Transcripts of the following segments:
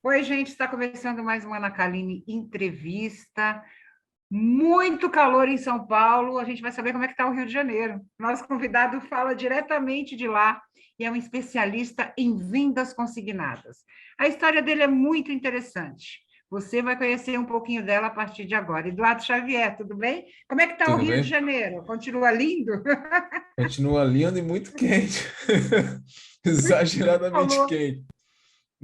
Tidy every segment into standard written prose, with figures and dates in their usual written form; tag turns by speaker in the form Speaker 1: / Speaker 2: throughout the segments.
Speaker 1: Oi, gente, está começando mais uma Ana Kaline entrevista. Muito calor em São Paulo. A gente vai saber como é que está o Rio de Janeiro. Nosso convidado fala diretamente de lá e é um especialista em vendas consignadas. A história dele é muito interessante. Você vai conhecer um pouquinho dela a partir de agora. Eduardo Xavier, tudo bem? Como é que está o
Speaker 2: Tudo
Speaker 1: Rio de
Speaker 2: bem?
Speaker 1: Janeiro? Continua lindo?
Speaker 2: Continua lindo e muito quente.
Speaker 1: Muito
Speaker 2: Exageradamente
Speaker 1: calor.
Speaker 2: quente.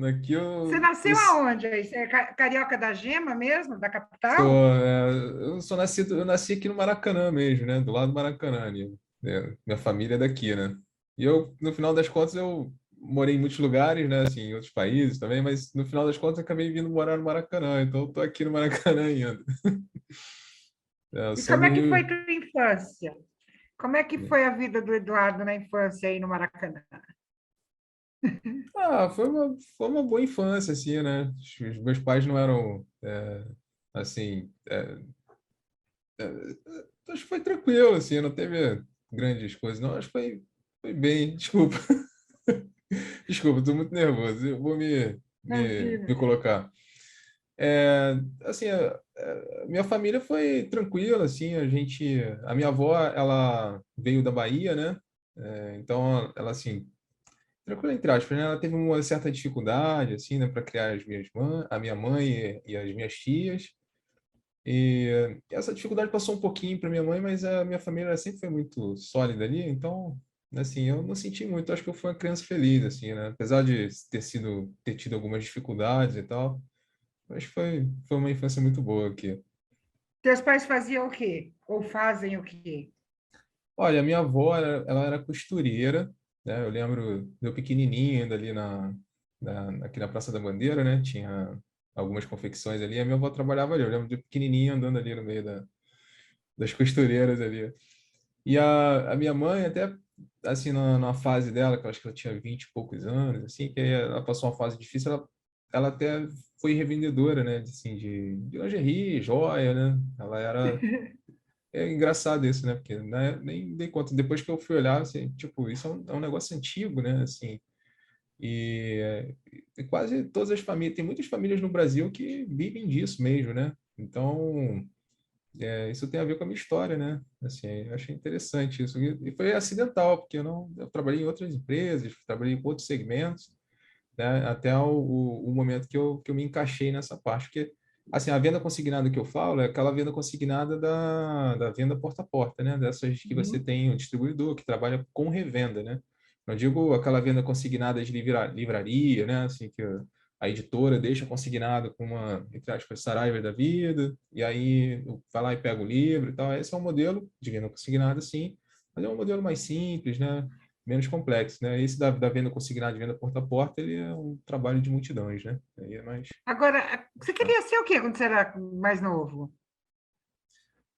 Speaker 2: Aqui
Speaker 1: Você
Speaker 2: eu
Speaker 1: nasceu aonde aí? Você é carioca da Gema mesmo, da capital?
Speaker 2: eu sou nascido, eu nasci aqui no Maracanã mesmo, né? Do lado do Maracanã ali. Minha família é daqui, né? E eu, no final das contas, eu morei em muitos lugares, né? Assim, em outros países também, mas no final das contas eu acabei vindo morar no Maracanã, então eu tô aqui no Maracanã ainda. Eu
Speaker 1: E
Speaker 2: sou
Speaker 1: como
Speaker 2: do
Speaker 1: é que foi
Speaker 2: Rio.
Speaker 1: tua infância? Como é que foi a vida do Eduardo na infância aí no Maracanã?
Speaker 2: Ah, foi uma boa infância, assim, né? Os meus pais não eram, assim, acho que foi tranquilo, assim, não teve grandes coisas, não. Acho que foi bem. Desculpa, desculpa, estou muito nervoso. Eu vou
Speaker 1: Imagina.
Speaker 2: me colocar. Assim, minha família foi tranquila, assim, a minha avó, ela veio da Bahia, né? Então, ela, assim, tranquila entre aspas, né? Ela teve uma certa dificuldade, assim, né, para criar a minha mãe e as minhas tias. E essa dificuldade passou um pouquinho para minha mãe, mas a minha família ela sempre foi muito sólida ali, então, assim, eu não senti muito. Acho que eu fui uma criança feliz, assim, né? Apesar de ter tido algumas dificuldades e tal, mas foi uma infância muito boa aqui.
Speaker 1: Teus pais faziam o quê? Ou fazem o quê?
Speaker 2: Olha, a minha avó, ela era costureira, né? Eu lembro de eu pequenininho ainda ali aqui na Praça da Bandeira, né? Tinha algumas confecções ali, a minha avó trabalhava ali. Eu lembro de eu pequenininho andando ali no meio das costureiras ali. E a minha mãe, até assim, na fase dela, que eu acho que ela tinha 20 e poucos anos, assim, que aí ela passou uma fase difícil, ela até foi revendedora, né, assim, de lingerie, joia, né? Ela era. É engraçado isso, né? Porque né, nem dei conta. Depois que eu fui olhar, assim, tipo, isso é um negócio antigo, né? Assim, e quase todas as famílias, tem muitas famílias no Brasil que vivem disso mesmo, né? Então, isso tem a ver com a minha história, né? Assim, eu achei interessante isso. E foi acidental, porque eu trabalhei em outras empresas, trabalhei em outros segmentos, né? Até o momento que eu me encaixei nessa parte. Porque, assim, a venda consignada que eu falo é aquela venda consignada da venda porta a porta, né? Dessas que você
Speaker 1: Uhum.
Speaker 2: tem o distribuidor que trabalha com revenda, né? Não digo aquela venda consignada de livraria, né? Assim, que a editora deixa consignado com uma, entre aspas, Saraiva da vida, e aí vai lá e pega o livro e tal. Esse é um modelo de venda consignada, sim, mas é um modelo mais simples, né? Menos complexo, né? Esse da venda consignada, de venda porta a porta, ele é um trabalho de multidões, né? Aí é mais.
Speaker 1: Agora, você
Speaker 2: Ah,
Speaker 1: queria ser o quê quando você era mais novo?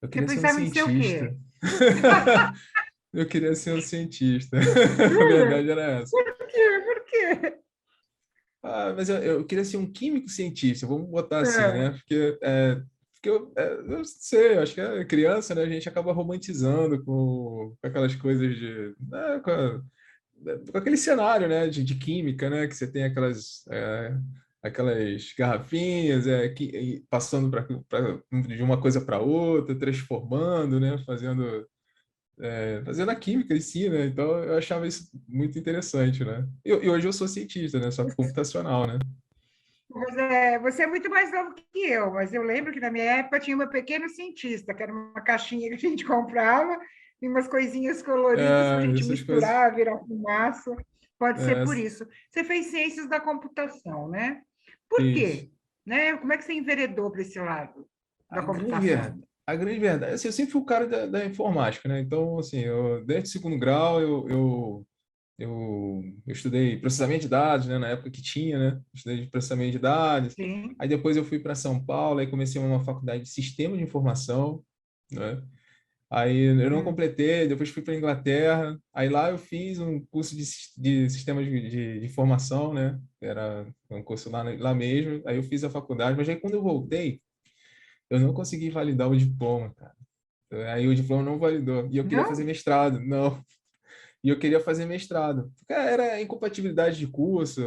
Speaker 2: eu
Speaker 1: Você
Speaker 2: queria ser um
Speaker 1: pensava em ser o
Speaker 2: cientista.
Speaker 1: quê?
Speaker 2: Eu queria ser um cientista. A
Speaker 1: Jura?
Speaker 2: verdade era essa.
Speaker 1: Por quê? Por quê?
Speaker 2: Ah, mas eu queria ser um químico cientista, vamos botar assim,
Speaker 1: É.
Speaker 2: né? Porque eu não sei, eu acho que é criança, né? A gente acaba romantizando com aquelas coisas com aquele cenário, né, de química, né, que você tem aquelas garrafinhas passando de uma coisa para outra, transformando, né, fazendo a química em si, né, então eu achava isso muito interessante, né, e hoje eu sou cientista, né, só que computacional, né.
Speaker 1: Você é muito mais novo que eu, mas eu lembro que na minha época tinha uma pequeno cientista, que era uma caixinha que a gente comprava, e umas coisinhas coloridas para a gente
Speaker 2: Essas coisas,
Speaker 1: misturar, virar fumaça. Pode ser
Speaker 2: é,
Speaker 1: por isso. Você fez ciências da computação, né? Por
Speaker 2: fiz.
Speaker 1: quê? Né? Como é que você enveredou para esse lado da
Speaker 2: A grande verdade,
Speaker 1: computação?
Speaker 2: a grande verdade, assim, eu sempre fui o cara da informática, né, então, assim, desde o segundo grau, eu estudei processamento de dados, né, na época que tinha, né? Estudei processamento de dados.
Speaker 1: Sim.
Speaker 2: Aí depois eu fui para São Paulo, aí comecei uma faculdade de sistema de informação, né? Aí eu não
Speaker 1: Hum.
Speaker 2: completei, depois fui para Inglaterra. Aí lá eu fiz um curso de sistemas de informação, né? Era um curso lá mesmo. Aí eu fiz a faculdade, mas aí quando eu voltei, eu não consegui validar o diploma, cara. Aí o diploma não validou. E eu queria fazer
Speaker 1: Não?
Speaker 2: mestrado. Não. e eu queria fazer mestrado. Era incompatibilidade de curso,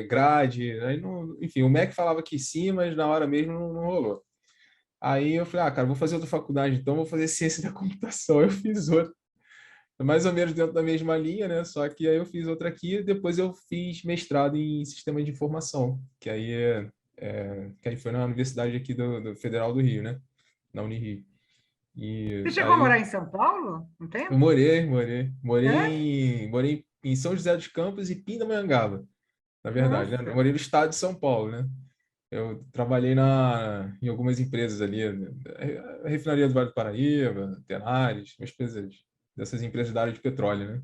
Speaker 2: grade, aí não, enfim, o MEC falava que sim, mas na hora mesmo não rolou. Aí eu falei, cara, vou fazer outra faculdade, então vou fazer ciência da computação. Eu fiz outra, mais ou menos dentro da mesma linha, né? Só que aí eu fiz outra aqui, e depois eu fiz mestrado em sistema de informação, que aí foi na universidade aqui do Federal do Rio, né? Na Unirio.
Speaker 1: Você
Speaker 2: E
Speaker 1: chegou a morar
Speaker 2: aí
Speaker 1: em São Paulo um
Speaker 2: eu
Speaker 1: tempo?
Speaker 2: morei
Speaker 1: É?
Speaker 2: em São José dos Campos e Pindamonhangaba, na verdade, né? Eu
Speaker 1: Nossa.
Speaker 2: morei no estado de São Paulo, né? Eu trabalhei em algumas empresas ali, a Refinaria do Vale do Paraíba, Tenares, umas empresas dessas empresas da área de petróleo, né?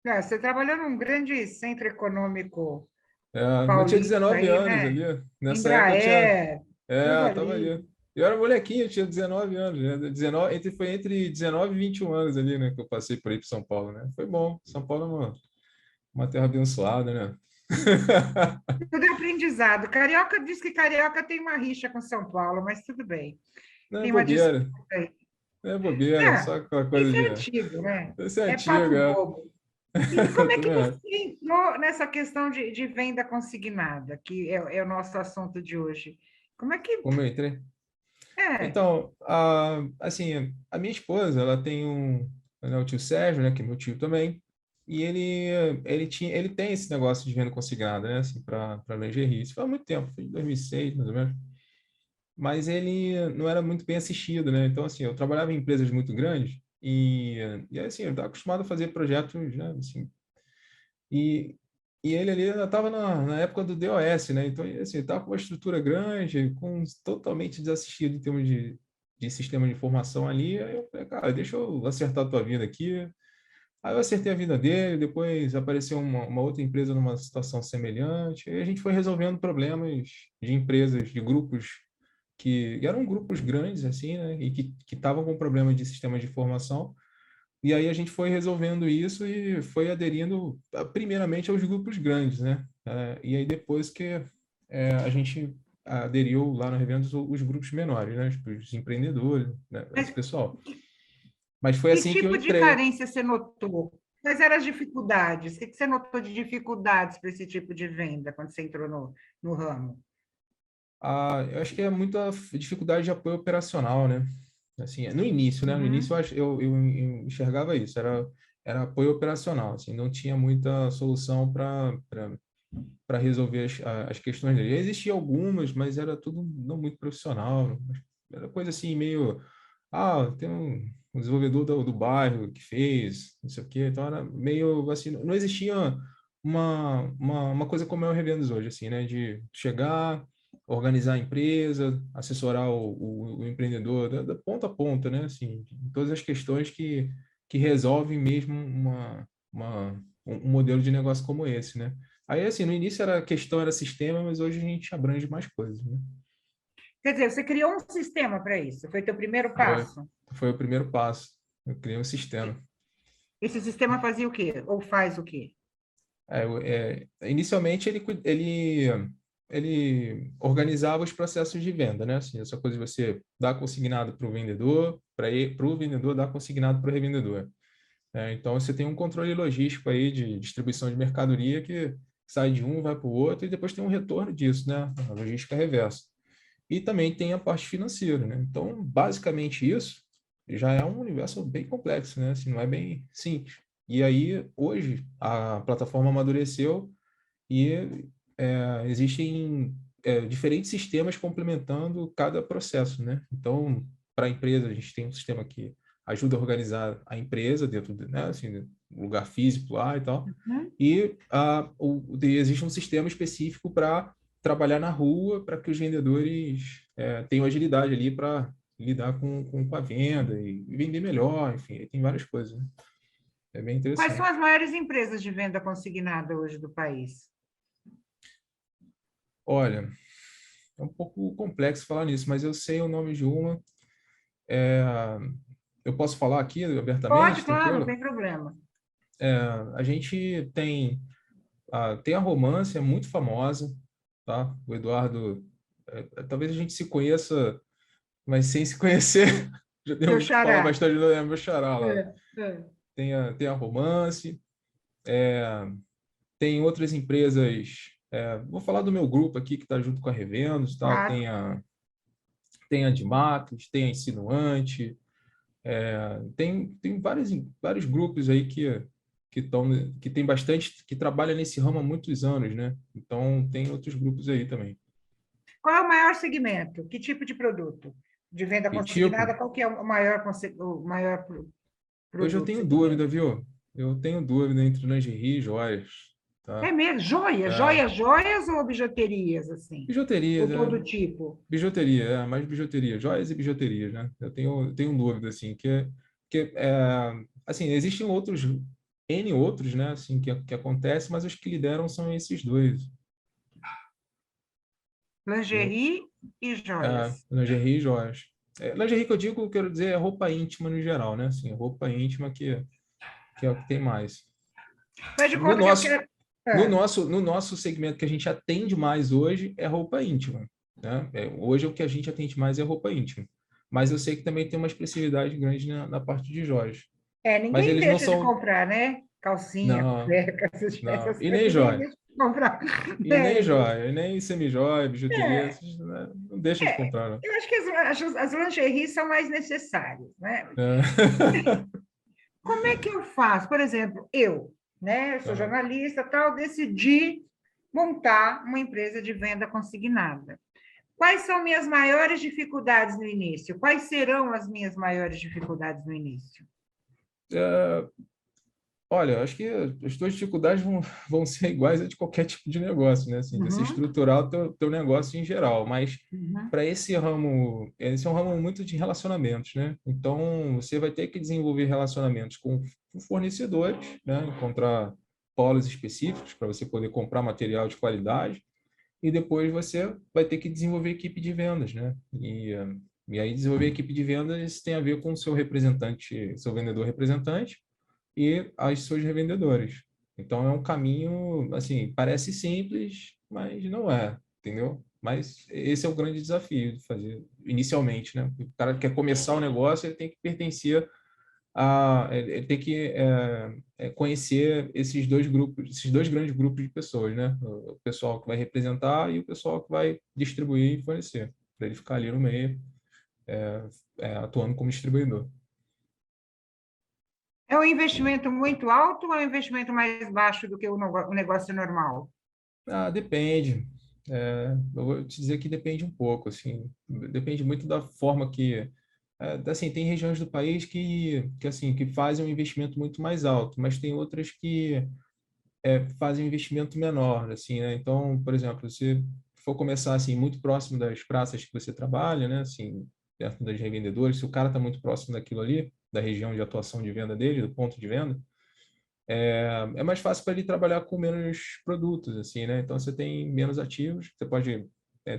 Speaker 1: É, você trabalhou num grande centro econômico
Speaker 2: Eu tinha
Speaker 1: paulista
Speaker 2: 19
Speaker 1: aí,
Speaker 2: anos
Speaker 1: né?
Speaker 2: ali. Nessa época eu tinha.
Speaker 1: Embraer, tudo
Speaker 2: Tava
Speaker 1: ali.
Speaker 2: ali. Eu era molequinho, eu tinha 19 anos, né? 19, foi entre 19 e 21 anos ali, né? Que eu passei por aí para São Paulo, né? Foi bom. São Paulo é uma terra abençoada, né?
Speaker 1: Tudo é aprendizado. Carioca diz que Carioca tem uma rixa com São Paulo, mas tudo bem.
Speaker 2: Não é
Speaker 1: Tem uma disputa
Speaker 2: bobeira,
Speaker 1: aí.
Speaker 2: não é bobeira,
Speaker 1: É,
Speaker 2: só aquela coisa
Speaker 1: isso
Speaker 2: de.
Speaker 1: é antigo, né?
Speaker 2: Isso é
Speaker 1: É
Speaker 2: antigo,
Speaker 1: papo
Speaker 2: é.
Speaker 1: bobo. E como é que
Speaker 2: Também
Speaker 1: você
Speaker 2: acho.
Speaker 1: entrou nessa questão de venda consignada, que é o nosso assunto de hoje? Como é que.
Speaker 2: Como eu entrei?
Speaker 1: É.
Speaker 2: Então, assim, a minha esposa, ela tem né, o tio Sérgio, né, que é meu tio também, e ele tem esse negócio de venda consignada, né, assim, para lingerie. Isso faz muito tempo, foi em 2006, mais ou menos. Mas ele não era muito bem assistido, né? Então, assim, eu trabalhava em empresas muito grandes e assim, eu estava acostumado a fazer projetos, né, assim, e, e ele ali ainda estava na época do DOS, né? Então, assim, estava com uma estrutura grande, totalmente desassistido em termos de sistema de informação ali. Aí eu falei, cara, deixa eu acertar a tua vida aqui. Aí eu acertei a vida dele, depois apareceu uma outra empresa numa situação semelhante, e a gente foi resolvendo problemas de empresas, de grupos que eram grupos grandes, assim, né? E que estavam com problemas de sistema de informação. E aí a gente foi resolvendo isso e foi aderindo primeiramente aos grupos grandes, né? E aí depois que a gente aderiu lá no Reventos os grupos menores, né? Os empreendedores, né?
Speaker 1: Mas
Speaker 2: Esse pessoal. Mas foi
Speaker 1: que
Speaker 2: assim que eu
Speaker 1: tipo de
Speaker 2: entrei.
Speaker 1: carência você notou? Quais eram as dificuldades? O que você notou de dificuldades para esse tipo de venda quando você entrou no ramo?
Speaker 2: Eu acho que é muita dificuldade de apoio operacional, né? Assim, no início, né? No início
Speaker 1: Uhum.
Speaker 2: eu enxergava isso, era apoio operacional, assim, não tinha muita solução para resolver as questões dele. Existiam algumas, mas era tudo não muito profissional. Era coisa assim, meio. Tem um desenvolvedor do bairro que fez, não sei o quê. Então era meio assim, não existia uma coisa como é o Revendos hoje, assim, né? De chegar, organizar a empresa, assessorar o empreendedor da ponta a ponta, né? Assim, em todas as questões que resolvem mesmo um modelo de negócio como esse, né? Aí, assim, no início era questão, era sistema, mas hoje a gente abrange mais coisas, né?
Speaker 1: Quer dizer, você criou um sistema para isso, foi teu primeiro
Speaker 2: Foi,
Speaker 1: passo.
Speaker 2: foi o primeiro passo. Eu criei um sistema.
Speaker 1: Esse sistema fazia o quê? Ou faz o quê?
Speaker 2: Inicialmente, ele organizava os processos de venda, né? Assim, essa coisa de você dar consignado para o vendedor, para o vendedor dar consignado para o revendedor. Então, você tem um controle logístico aí de distribuição de mercadoria que sai de um, vai para o outro, e depois tem um retorno disso, né? A logística reversa. E também tem a parte financeira, né? Então, basicamente isso já é um universo bem complexo, né? Assim, não é bem simples. E aí, hoje, a plataforma amadureceu e existem diferentes sistemas complementando cada processo, né? Então, para a empresa, a gente tem um sistema que ajuda a organizar a empresa dentro né, assim, um lugar físico lá e tal.
Speaker 1: Hum?
Speaker 2: E existe um sistema específico para trabalhar na rua, para que os vendedores tenham agilidade ali para lidar com a venda e vender melhor, enfim, tem várias coisas, né? É bem
Speaker 1: Quais são as
Speaker 2: interessante.
Speaker 1: maiores empresas de venda consignada hoje do país?
Speaker 2: Olha, é um pouco complexo falar nisso, mas eu sei o nome de uma. É, eu posso falar aqui
Speaker 1: Pode,
Speaker 2: abertamente,
Speaker 1: claro, não
Speaker 2: tranquilo?
Speaker 1: tem problema.
Speaker 2: É, a gente tem a Romance, é muito famosa, tá? O Eduardo, talvez a gente se conheça, mas sem se conhecer, já
Speaker 1: Seu
Speaker 2: devo falar
Speaker 1: xará.
Speaker 2: bastante do meu xará lá.
Speaker 1: É, é.
Speaker 2: tem a Romance, é, tem outras empresas. Vou falar do meu grupo aqui que está junto com a Revendos, tal.
Speaker 1: Claro.
Speaker 2: Tem a Dimax, tem a Insinuante, tem vários grupos aí que tem bastante, que trabalham nesse ramo há muitos anos, né? Então tem outros grupos aí também.
Speaker 1: Qual é o maior segmento? Que tipo de produto? De venda
Speaker 2: E tipo,
Speaker 1: consignada, qual que é o maior
Speaker 2: hoje eu
Speaker 1: produto,
Speaker 2: tenho
Speaker 1: segmento?
Speaker 2: dúvida, viu? Eu tenho dúvida entre lingerie e joias,
Speaker 1: É
Speaker 2: tá?
Speaker 1: mesmo? Joias?
Speaker 2: É,
Speaker 1: Joias ou bijuterias, assim?
Speaker 2: bijuterias,
Speaker 1: Ou todo tipo?
Speaker 2: bijuteria, mais bijuteria, joias e bijuterias, né? Eu tenho dúvida, assim, assim, existem N outros, né, assim, que acontecem, mas os que lideram são esses dois, entendeu?
Speaker 1: Lingerie e joias.
Speaker 2: Lingerie e joias. Lingerie que eu digo, eu quero dizer, é roupa íntima no geral, né? Assim, roupa íntima que é o que tem mais.
Speaker 1: Faz de
Speaker 2: No
Speaker 1: conta que eu
Speaker 2: nosso,
Speaker 1: quero.
Speaker 2: no
Speaker 1: Ah,
Speaker 2: nosso, no nosso segmento que a gente atende mais hoje é roupa íntima, né? Hoje o que a gente atende mais é roupa íntima. Mas eu sei que também tem uma expressividade grande na parte de joias. Mas
Speaker 1: ninguém
Speaker 2: eles não
Speaker 1: deixa de
Speaker 2: são.
Speaker 1: comprar, né? Calcinha,
Speaker 2: Não,
Speaker 1: cueca,
Speaker 2: não.
Speaker 1: essas
Speaker 2: E
Speaker 1: coisas,
Speaker 2: nem
Speaker 1: ninguém
Speaker 2: joia.
Speaker 1: deixa de comprar.
Speaker 2: E nem
Speaker 1: É,
Speaker 2: joia, e nem semi-joia, bijuteria,
Speaker 1: é,
Speaker 2: esses, né, não deixa de comprar, não.
Speaker 1: eu acho que as lingeries são mais necessárias, né?
Speaker 2: É.
Speaker 1: Como é que eu faço? Por exemplo, né? Eu sou
Speaker 2: Aham.
Speaker 1: jornalista, tal, decidi montar uma empresa de venda consignada. Quais são minhas maiores dificuldades no início? Quais serão as minhas maiores dificuldades no início?
Speaker 2: É, olha, acho que as tuas dificuldades vão ser iguais a de qualquer tipo de negócio, né? Assim, de você
Speaker 1: Uhum,
Speaker 2: estruturar o teu negócio em geral. Mas
Speaker 1: uhum.
Speaker 2: para esse é um ramo muito de relacionamentos, né? Então, você vai ter que desenvolver relacionamentos com fornecedores, né? Encontrar polos específicos para você poder comprar material de qualidade. E depois você vai ter que desenvolver equipe de vendas, né? E aí desenvolver equipe de vendas tem a ver com o seu representante, seu vendedor representante, e as suas revendedoras. Então é um caminho, assim, parece simples, mas não é, entendeu? Mas esse é o grande desafio de fazer inicialmente, né? O cara que quer começar o negócio, ele tem que pertencer ele tem que conhecer esses dois grandes grupos de pessoas, né? O pessoal que vai representar e o pessoal que vai distribuir e fornecer, para ele ficar ali no meio, atuando como distribuidor.
Speaker 1: É um investimento muito alto ou é um investimento mais baixo do que o negócio normal?
Speaker 2: Depende. Eu vou te dizer que depende um pouco, assim, depende muito da forma assim, tem regiões do país assim, que fazem um investimento muito mais alto, mas tem outras que fazem um investimento menor, assim, né? Então, por exemplo, se for começar, assim, muito próximo das praças que você trabalha, né? Assim, perto das revendedoras, se o cara está muito próximo daquilo ali, da região de atuação de venda dele, do ponto de venda, é mais fácil para ele trabalhar com menos produtos, assim, né? Então você tem menos ativos, você pode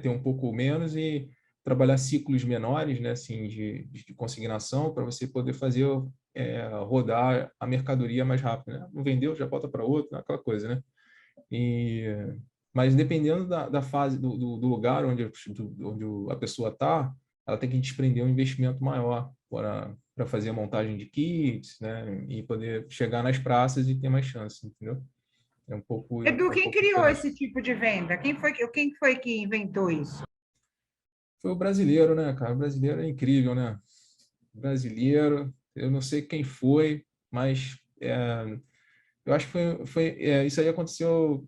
Speaker 2: ter um pouco menos e trabalhar ciclos menores, né? Assim, de consignação para você poder fazer rodar a mercadoria mais rápido, né? Não vendeu, já volta para outro, aquela coisa, né? E, mas dependendo da fase, do lugar onde a pessoa está, ela tem que desprender um investimento maior para fazer a montagem de kits, né? E poder chegar nas praças e ter mais chance, entendeu?
Speaker 1: Edu,
Speaker 2: É um
Speaker 1: quem
Speaker 2: pouco
Speaker 1: criou
Speaker 2: diferente.
Speaker 1: esse tipo de venda? Quem foi que inventou isso?
Speaker 2: Foi o brasileiro, né, cara? O brasileiro é incrível, né? Brasileiro, eu não sei quem foi, mas eu acho que isso aí aconteceu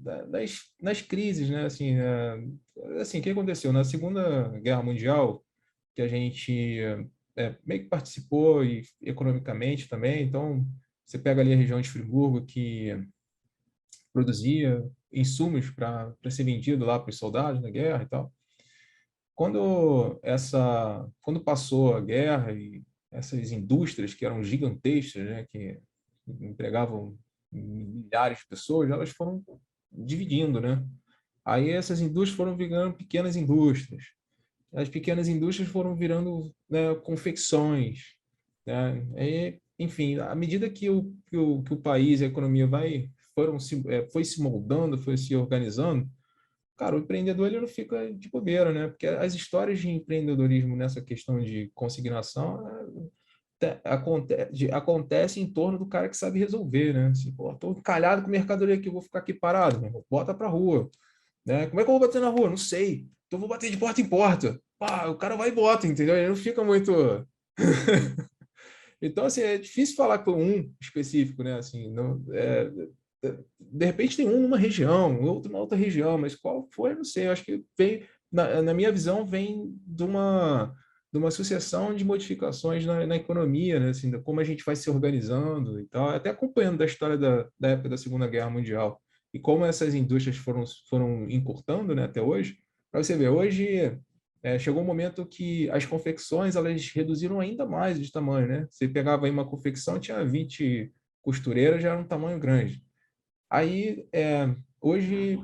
Speaker 2: nas crises, né? Assim, o que aconteceu? Na Segunda Guerra Mundial, que a gente meio que participou e economicamente também, então você pega ali a região de Friburgo, que produzia insumos para ser vendido lá para os soldados na guerra e tal. Quando passou a guerra e essas indústrias que eram gigantescas, né, que empregavam milhares de pessoas, elas foram dividindo, né? Aí essas indústrias foram virando pequenas indústrias. As pequenas indústrias foram virando, né, confecções, né? Enfim, à medida que o país e a economia foi se moldando, foi se organizando, cara, o empreendedor ele não fica de bobeira, né? Porque as histórias de empreendedorismo nessa questão de consignação acontece em torno do cara que sabe resolver, né? Assim, pô, tô encalhado com mercadoria aqui, eu vou ficar aqui parado, meu irmão. Bota pra rua, né? Como é que eu vou bater na rua? Não sei. Então eu vou bater de porta em porta. Pá, o cara vai e bota, entendeu? Ele não fica muito. Então, assim, é difícil falar com um específico, né? Assim, não, de repente tem um numa região, outro numa outra região, mas qual foi? Não sei. Eu acho que vem, na minha visão, vem de uma sucessão de modificações na economia, né? Assim, de como a gente vai se organizando e tal, até acompanhando da história da época da Segunda Guerra Mundial e como essas indústrias foram encurtando, né, até hoje. Para você ver, hoje chegou um momento que as confecções elas reduziram ainda mais de tamanho, né? Você pegava aí uma confecção, tinha 20 costureiras, já era um tamanho grande. Aí, hoje,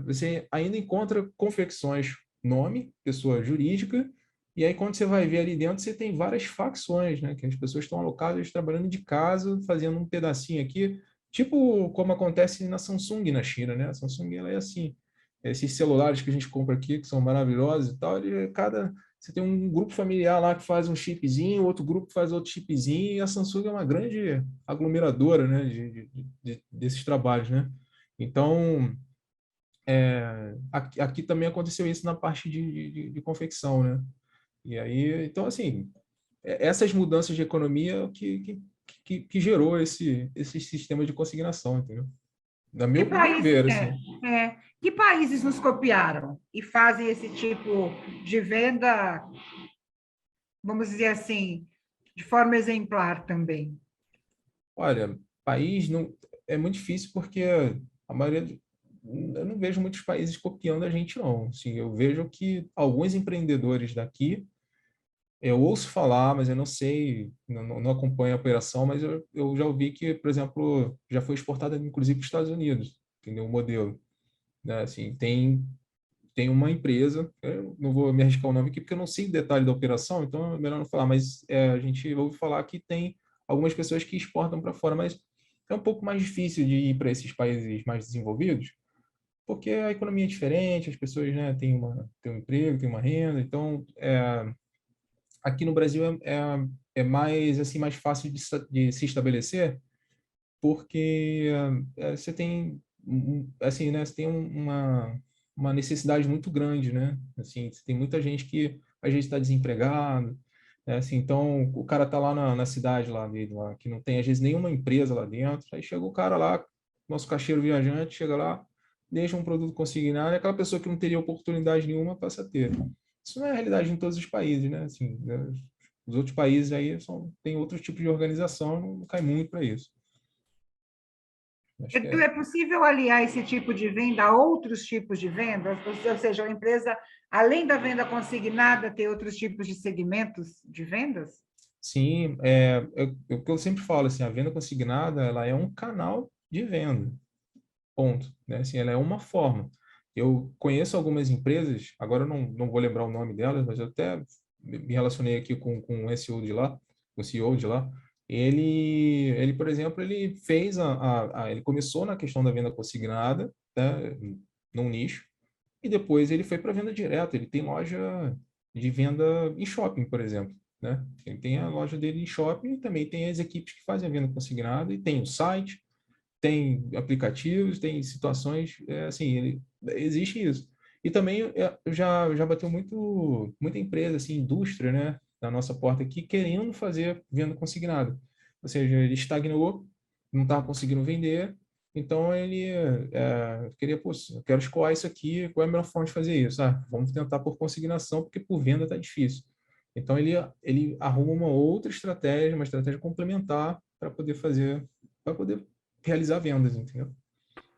Speaker 2: você ainda encontra confecções, nome, pessoa jurídica, e aí quando você vai ver ali dentro, você tem várias facções, né? Que as pessoas estão alocadas trabalhando de casa, fazendo um pedacinho aqui, tipo como acontece na Samsung na China, né? A Samsung ela é assim. Esses celulares que a gente compra aqui, que são maravilhosos e tal, você tem um grupo familiar lá que faz um chipzinho, outro grupo faz outro chipzinho, e a Samsung é uma grande aglomeradora, né, desses trabalhos, né? Então, aqui também aconteceu isso na parte de confecção, né? E aí, então, assim, essas mudanças de economia é o que gerou esse sistema de consignação, entendeu?
Speaker 1: Que
Speaker 2: No meu
Speaker 1: países,
Speaker 2: ver, assim.
Speaker 1: que países nos copiaram e fazem esse tipo de venda, vamos dizer assim, de forma exemplar também?
Speaker 2: Olha, país não é muito difícil porque a maioria eu não vejo muitos países copiando a gente não. Assim, eu vejo que alguns empreendedores daqui eu ouço falar, mas eu não sei, não acompanho a operação, mas eu já ouvi que, por exemplo, já foi exportada inclusive para os Estados Unidos, entendeu? O modelo, né? Assim, tem uma empresa, eu não vou me arriscar o nome aqui porque eu não sei o detalhe da operação, então é melhor não falar, mas a gente ouve falar que tem algumas pessoas que exportam para fora, mas é um pouco mais difícil de ir para esses países mais desenvolvidos, porque a economia é diferente, as pessoas, né, têm um emprego, têm uma renda, então aqui no Brasil é mais assim mais fácil de se estabelecer, porque você tem assim, né, você tem uma necessidade muito grande, né? Assim, você tem muita gente que às vezes está desempregado, né? Assim, então o cara tá lá na cidade lá dele, lá, que não tem às vezes nenhuma empresa lá dentro, aí chega o cara lá, nosso caixeiro viajante, chega lá, deixa um produto consignado, e aquela pessoa que não teria oportunidade nenhuma passa a ter. Isso não é a realidade em todos os países, né? Assim, né? Os outros países aí tem outro tipo de organização, não cai muito para isso. Acho que
Speaker 1: Então, é possível aliar esse tipo de venda a outros tipos de vendas? Ou seja, a empresa, além da venda consignada, ter outros tipos de segmentos de vendas?
Speaker 2: sim, o que eu sempre falo, assim, a venda consignada, ela é um canal de venda, ponto, né? Assim, ela é uma forma. Eu conheço algumas empresas, agora eu não vou lembrar o nome delas, mas eu até me relacionei aqui com o SEO de lá, o CEO de lá. Por exemplo, ele fez ele começou na questão da venda consignada, né, num nicho, e depois ele foi para venda direta. Ele tem loja de venda em shopping, por exemplo, né? Ele tem a loja dele em shopping e também tem as equipes que fazem a venda consignada e tem o site, tem aplicativos, tem situações, assim, existe isso. E também já bateu muita empresa, assim, indústria, né, na nossa porta aqui, querendo fazer venda consignada. Ou seja, ele estagnou, não estava conseguindo vender, então ele queria, pô, eu quero escoar isso aqui, qual é a melhor forma de fazer isso? Vamos tentar por consignação, porque por venda está difícil. Então ele arruma uma outra estratégia, uma estratégia complementar para poder realizar vendas, entendeu?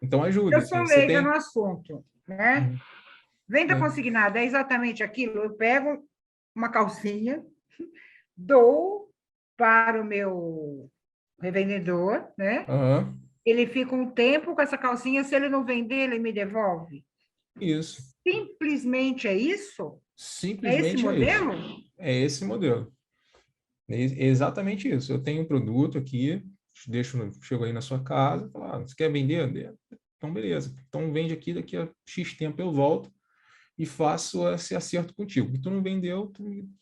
Speaker 2: Então ajuda,
Speaker 1: Eu sou
Speaker 2: assim, você
Speaker 1: leiga no
Speaker 2: tem.
Speaker 1: assunto, né?
Speaker 2: Uhum,
Speaker 1: Venda
Speaker 2: né?
Speaker 1: consignada é exatamente aquilo. Eu pego uma calcinha, dou para o meu revendedor, né?
Speaker 2: Aham,
Speaker 1: Ele fica um tempo com essa calcinha, se ele não vender, ele me devolve.
Speaker 2: isso.
Speaker 1: Simplesmente é isso? É esse
Speaker 2: Simplesmente é isso.
Speaker 1: modelo?
Speaker 2: É esse modelo. É exatamente isso. Eu tenho um produto aqui, chego aí na sua casa, falo, você quer vender? Então, beleza. Então, vende aqui, daqui a X tempo eu volto. e faço esse acerto contigo. O que tu não vendeu,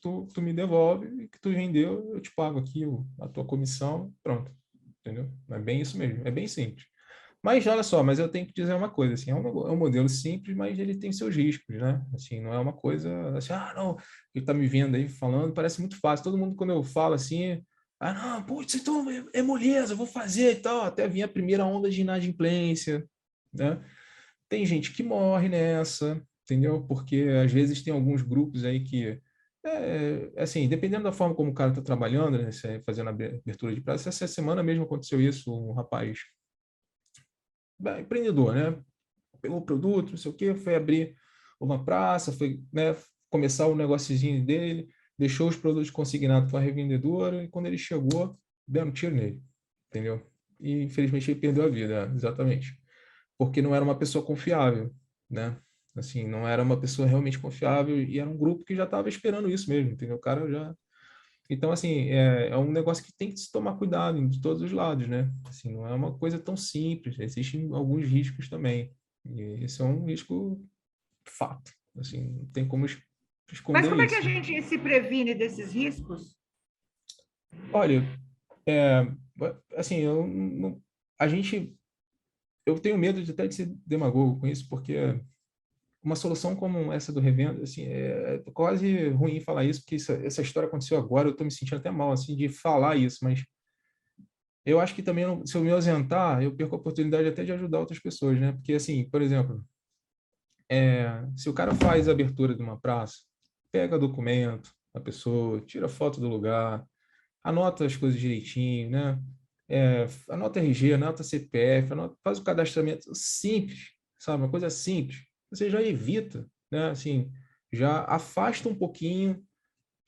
Speaker 2: tu me devolve, e o que tu vendeu, eu te pago aqui a tua comissão, pronto. Entendeu? É bem isso mesmo, é bem simples. Mas olha só, mas eu tenho que dizer uma coisa, assim, é um modelo simples, mas ele tem seus riscos, né? Assim, não é uma coisa assim, não, ele tá me vendo aí falando, parece muito fácil. Todo mundo, quando eu falo assim, não, putz, então é moleza, eu vou fazer e tal. Até vinha a primeira onda de inadimplência, né? Tem gente que morre nessa, entendeu? Porque às vezes tem alguns grupos aí que, assim, dependendo da forma como o cara está trabalhando, né, fazendo a abertura de praça, essa semana mesmo aconteceu isso, um rapaz empreendedor, né? Pegou o produto, não sei o quê, foi abrir uma praça, foi, né, começar o negóciozinho dele, deixou os produtos consignados para a revendedora e quando ele chegou, deram um tiro nele, entendeu? E infelizmente ele perdeu a vida, exatamente. Porque não era uma pessoa confiável, né? Assim, não era uma pessoa realmente confiável e era um grupo que já estava esperando isso mesmo, entendeu? O cara já... Então, assim, é um negócio que tem que se tomar cuidado de todos os lados, né? Assim, não é uma coisa tão simples, existem alguns riscos também. E esse é um risco fato, assim, não tem como
Speaker 1: Mas
Speaker 2: esconder
Speaker 1: como é que a
Speaker 2: isso.
Speaker 1: gente se previne desses riscos?
Speaker 2: Olha, é, assim, a gente, eu tenho medo de até de ser demagogo com isso, porque uma solução como essa do revenda, assim, é quase ruim falar isso, porque essa história aconteceu agora, eu estou me sentindo até mal, assim, de falar isso, mas eu acho que também, se eu me ausentar, eu perco a oportunidade até de ajudar outras pessoas, né? Porque, assim, por exemplo, se o cara faz a abertura de uma praça, pega documento da pessoa, tira foto do lugar, anota as coisas direitinho, né? Anota RG, anota CPF, faz o cadastramento simples, sabe? Uma coisa simples. Você já evita, né? Assim, já afasta um pouquinho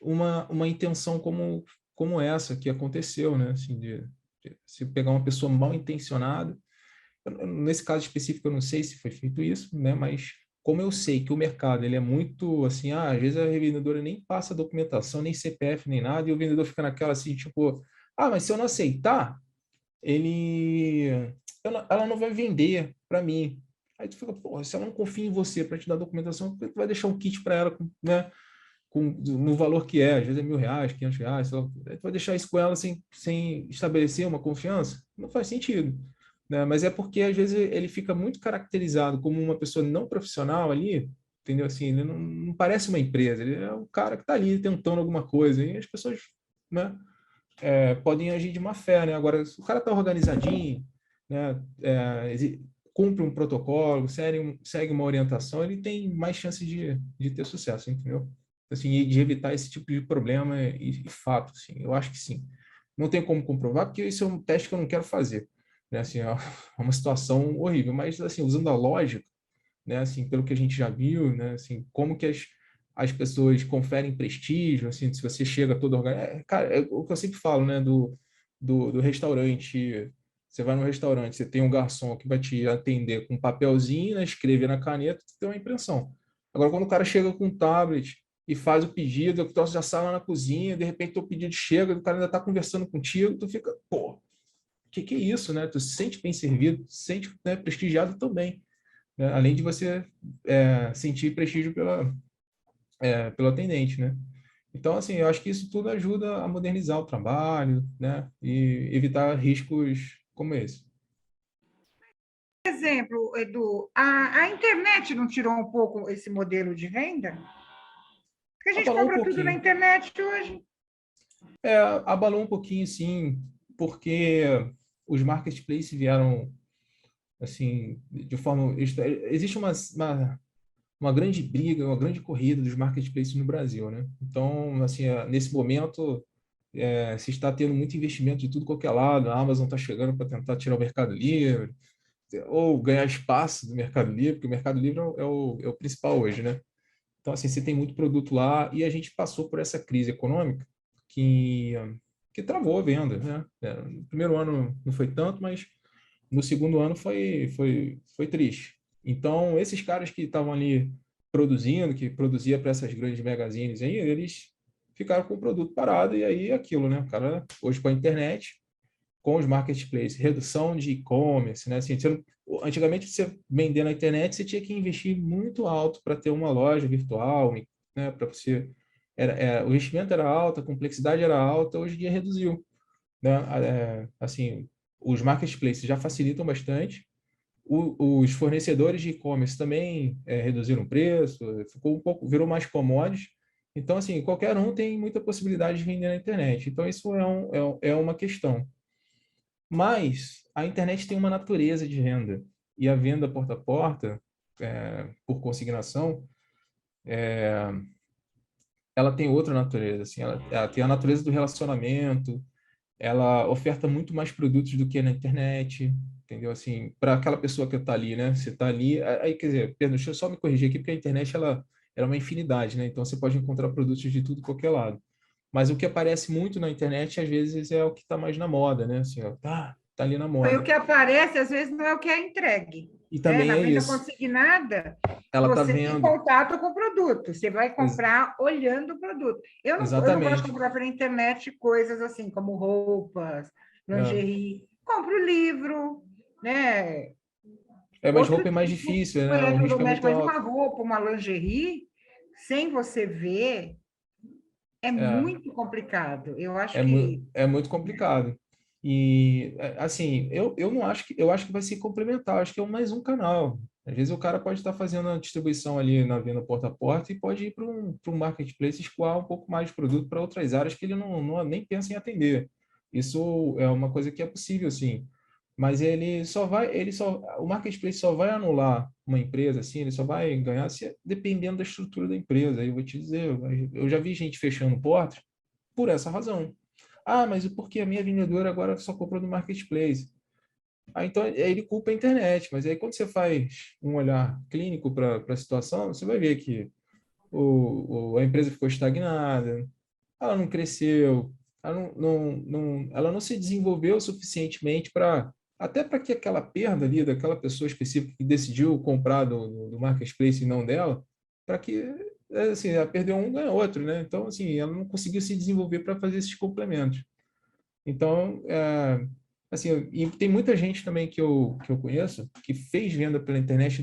Speaker 2: uma intenção como essa que aconteceu, né? Assim, de se pegar uma pessoa mal intencionada. Nesse caso específico, eu não sei se foi feito isso, né? Mas como eu sei que o mercado ele é muito assim, às vezes a revendedora nem passa documentação, nem CPF, nem nada, e o vendedor fica naquela assim, tipo, mas se eu não aceitar, ele, ela não vai vender para mim. Aí tu fica, pô, se ela não confia em você para te dar documentação, por que tu vai deixar um kit para ela, né? No valor que é, às vezes é R$ 1.000, R$ 500, sei lá. Aí tu vai deixar isso com ela sem estabelecer uma confiança? Não faz sentido, né? Mas é porque às vezes ele fica muito caracterizado como uma pessoa não profissional ali, entendeu? Assim, ele não parece uma empresa, ele é um cara que está ali tentando alguma coisa, e as pessoas, né, podem agir de má fé, né? Agora, se o cara está organizadinho, né, cumpre um protocolo, segue uma orientação, ele tem mais chance de ter sucesso, entendeu? Assim, e de evitar esse tipo de problema e fato, assim, eu acho que sim. Não tem como comprovar, porque isso é um teste que eu não quero fazer, né? Assim, é uma situação horrível, mas, assim, usando a lógica, né? Assim, pelo que a gente já viu, né? Assim, como que as pessoas conferem prestígio, assim, se você chega todo organizado. Cara, é o que eu sempre falo, né? Do restaurante. Você vai no restaurante, você tem um garçom que vai te atender com um papelzinho, né, escrever na caneta, você tem uma impressão. Agora, quando o cara chega com um tablet e faz o pedido, o troço já sai lá na cozinha, de repente o pedido chega, o cara ainda está conversando contigo, tu fica, pô, que é isso, né? Tu se sente bem servido, tu se sente, né, prestigiado também, né? Além de você sentir prestígio pelo atendente, né? Então, assim, eu acho que isso tudo ajuda a modernizar o trabalho, né? E evitar riscos como esse.
Speaker 1: Por exemplo, Edu, a internet não tirou um pouco esse modelo de venda? Porque a gente
Speaker 2: Abalou um
Speaker 1: compra tudo na
Speaker 2: pouquinho.
Speaker 1: internet hoje.
Speaker 2: Abalou um pouquinho, sim, porque os marketplaces vieram, assim, de forma... Existe uma grande briga, uma grande corrida dos marketplaces no Brasil, né? Então, assim, nesse momento, se está tendo muito investimento de tudo qualquer lado, a Amazon está chegando para tentar tirar o Mercado Livre, ou ganhar espaço do Mercado Livre, porque o Mercado Livre é o principal hoje, né? Então, assim, você tem muito produto lá e a gente passou por essa crise econômica que travou a venda, né? No primeiro ano não foi tanto, mas no segundo ano foi triste. Então, esses caras que estavam ali produzindo, que produzia para essas grandes magazines aí, eles ficaram com o produto parado e aí aquilo, né? O cara, hoje com a internet, com os marketplaces, redução de e-commerce, né? Assim, antigamente, você vender na internet, você tinha que investir muito alto para ter uma loja virtual, né? Para você... o investimento era alto, a complexidade era alta, hoje em dia reduziu, né? Assim, os marketplaces já facilitam bastante, os fornecedores de e-commerce também reduziram o preço, ficou um pouco, virou mais commodities. Então, assim, qualquer um tem muita possibilidade de vender na internet. Então, isso é uma questão. Mas a internet tem uma natureza de venda. E a venda porta a porta, por consignação, ela tem outra natureza. Assim, ela tem a natureza do relacionamento, ela oferta muito mais produtos do que na internet, entendeu? Assim, para aquela pessoa que está ali, né? Você está ali, aí quer dizer, Pedro, deixa eu só me corrigir aqui, porque a internet ela é uma infinidade, né? Então você pode encontrar produtos de tudo qualquer lado. Mas o que aparece muito na internet às vezes é o que está mais na moda, né? Assim, ó, tá ali na
Speaker 1: Foi o
Speaker 2: moda.
Speaker 1: que aparece, às vezes não é o que é entregue.
Speaker 2: E
Speaker 1: Né?
Speaker 2: também
Speaker 1: Na
Speaker 2: é
Speaker 1: venda
Speaker 2: isso.
Speaker 1: consignada,
Speaker 2: Ela está
Speaker 1: você tem
Speaker 2: vendo.
Speaker 1: contato com o produto, você vai
Speaker 2: Ex-
Speaker 1: comprar olhando o produto. Eu não gosto de
Speaker 2: exatamente.
Speaker 1: comprar pela internet coisas assim, como roupas,
Speaker 2: É.
Speaker 1: lingerie. Compro livro, né?
Speaker 2: Mas
Speaker 1: Outro
Speaker 2: roupa é mais
Speaker 1: tipo
Speaker 2: difícil,
Speaker 1: de
Speaker 2: né? O risco é
Speaker 1: eletrodoméstico,
Speaker 2: muito
Speaker 1: mas uma
Speaker 2: alto.
Speaker 1: roupa, uma lingerie, sem você ver, é
Speaker 2: É.
Speaker 1: muito complicado. Eu acho
Speaker 2: É
Speaker 1: que
Speaker 2: é muito complicado. E, assim, eu não acho que, eu acho que vai se complementar, acho que é mais um canal. Às vezes o cara pode estar fazendo a distribuição ali na venda porta a porta e pode ir para um marketplace escoar um pouco mais de produto para outras áreas que ele nem pensa em atender. Isso é uma coisa que é possível, sim. Mas o marketplace só vai anular uma empresa, assim, ele só vai ganhar dependendo da estrutura da empresa. Aí eu vou te dizer, eu já vi gente fechando portas por essa razão. Ah, mas o porquê a minha vendedora agora só comprou no marketplace? Ah, então aí ele culpa a internet, mas aí quando você faz um olhar clínico para a situação, você vai ver que a empresa ficou estagnada, ela não cresceu, ela não se desenvolveu suficientemente até para que aquela perda ali daquela pessoa específica que decidiu comprar do marketplace e não dela, para que assim, ela perdeu um, ganha outro, né? Então, assim, ela não conseguiu se desenvolver para fazer esses complementos. Então, assim, e tem muita gente também que eu conheço que fez venda pela internet,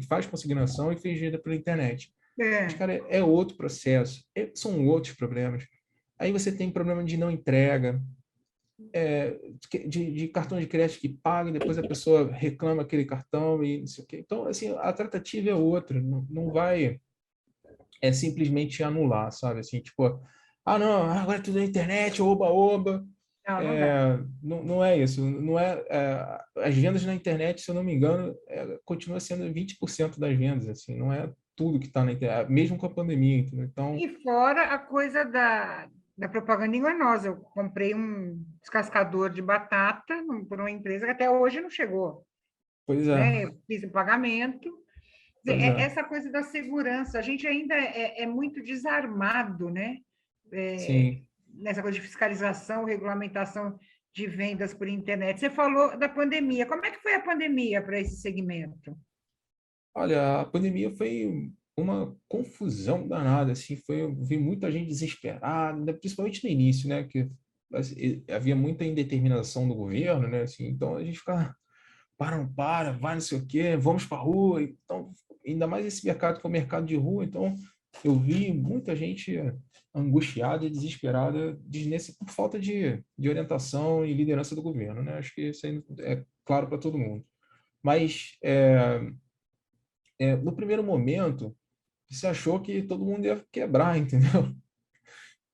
Speaker 2: faz consignação e fez venda pela internet. Mas,
Speaker 1: é.
Speaker 2: cara, é outro processo, são outros problemas. Aí você tem problema de não entrega, de cartão de crédito que paga e depois a pessoa reclama aquele cartão e não sei o quê. Então, assim, a tratativa é outra, não vai simplesmente anular, sabe? Assim, tipo, ah, não, agora é tudo na internet, oba-oba.
Speaker 1: Não, não dá.
Speaker 2: Não é isso. Não as vendas na internet, se eu não me engano, continua sendo 20% das vendas, assim, não é tudo que está na internet, mesmo com a pandemia, entendeu? Então,
Speaker 1: E fora a coisa da propaganda enganosa. Eu comprei um descascador de batata por uma empresa que até hoje não chegou.
Speaker 2: pois é,
Speaker 1: Né? Eu fiz o pagamento. Quer dizer,
Speaker 2: pois é.
Speaker 1: essa coisa da segurança, a gente ainda é muito desarmado, né?
Speaker 2: Sim.
Speaker 1: Nessa coisa de fiscalização, regulamentação de vendas por internet. Você falou da pandemia. Como é que foi a pandemia para esse segmento?
Speaker 2: Olha, a pandemia foi uma confusão danada, assim, eu vi muita gente desesperada, né, principalmente no início, né, que assim, havia muita indeterminação do governo, né, assim, então a gente ficava, para, não para, vai não sei o quê, vamos para a rua, então, ainda mais esse mercado que é o mercado de rua, então eu vi muita gente angustiada e desesperada por falta de orientação e liderança do governo, né, acho que isso aí é claro para todo mundo. Mas, no primeiro momento, você achou que todo mundo ia quebrar, entendeu?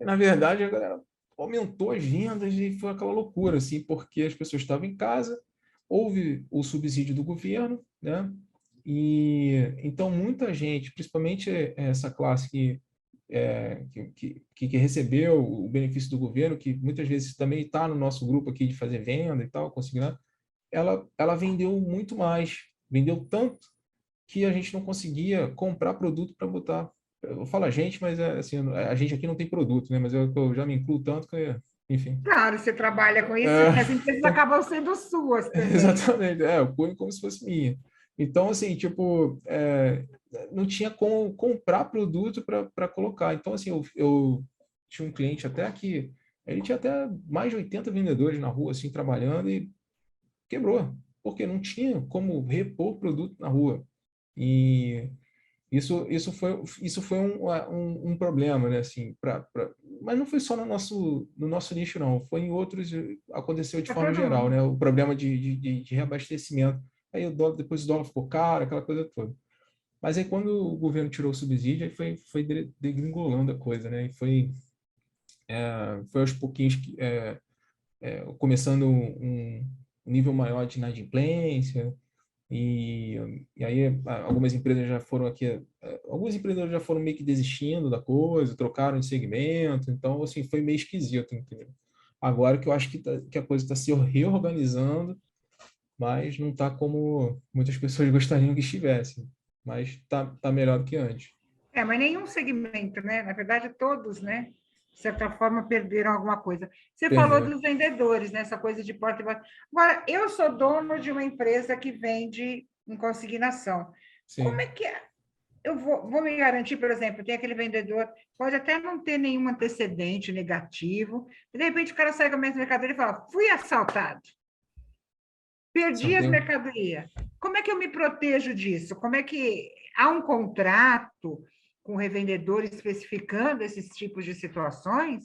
Speaker 2: E, na verdade, a galera aumentou as vendas e foi aquela loucura, assim, porque as pessoas estavam em casa, houve o subsídio do governo, né? E então muita gente, principalmente essa classe que recebeu o benefício do governo, que muitas vezes também está no nosso grupo aqui de fazer venda e tal, consignar, ela vendeu muito mais, vendeu tanto que a gente não conseguia comprar produto para botar. Eu falo a gente, mas assim, a gente aqui não tem produto, né? Mas eu já me incluo tanto que, enfim.
Speaker 1: Claro, você trabalha com isso,
Speaker 2: É,
Speaker 1: as empresas
Speaker 2: então,
Speaker 1: acabam sendo suas também.
Speaker 2: exatamente, eu ponho como se fosse minha. Então, assim, tipo, não tinha como comprar produto para colocar. Então, assim, eu tinha um cliente até que Ele tinha até mais de 80 vendedores na rua, assim, trabalhando e quebrou, porque não tinha como repor produto na rua. E isso foi um problema, né? Assim, mas não foi só no nosso nicho, não. Foi em outros, aconteceu de
Speaker 1: Para
Speaker 2: forma
Speaker 1: todo
Speaker 2: geral,
Speaker 1: mundo.
Speaker 2: né? O problema de reabastecimento. Aí depois o dólar ficou caro, aquela coisa toda. Mas aí quando o governo tirou o subsídio, aí foi degringolando a coisa, né? E foi aos pouquinhos começando um nível maior de inadimplência, e aí algumas empresas já foram aqui, alguns empreendedores já foram meio que desistindo da coisa, trocaram de segmento, então assim foi meio esquisito, entendeu? Agora que eu acho que a coisa está se reorganizando, mas não está como muitas pessoas gostariam que estivesse, mas tá melhor do que antes.
Speaker 1: Mas nenhum segmento, né? Na verdade, todos, né? De certa forma, perderam alguma coisa. Você falou
Speaker 2: Perdeu.
Speaker 1: dos vendedores, né? Essa coisa de porta e porta. Agora, eu sou dono de uma empresa que vende em consignação. Como é
Speaker 2: Sim.
Speaker 1: que é? Eu vou me garantir, por exemplo, tem aquele vendedor, pode até não ter nenhum antecedente negativo, de repente o cara sai com a mesma mercadoria e fala: fui assaltado,
Speaker 2: Você não
Speaker 1: perdi as
Speaker 2: tem,
Speaker 1: mercadorias. Como é que eu me protejo disso? Como é que há um contrato com o revendedor especificando esses tipos de situações?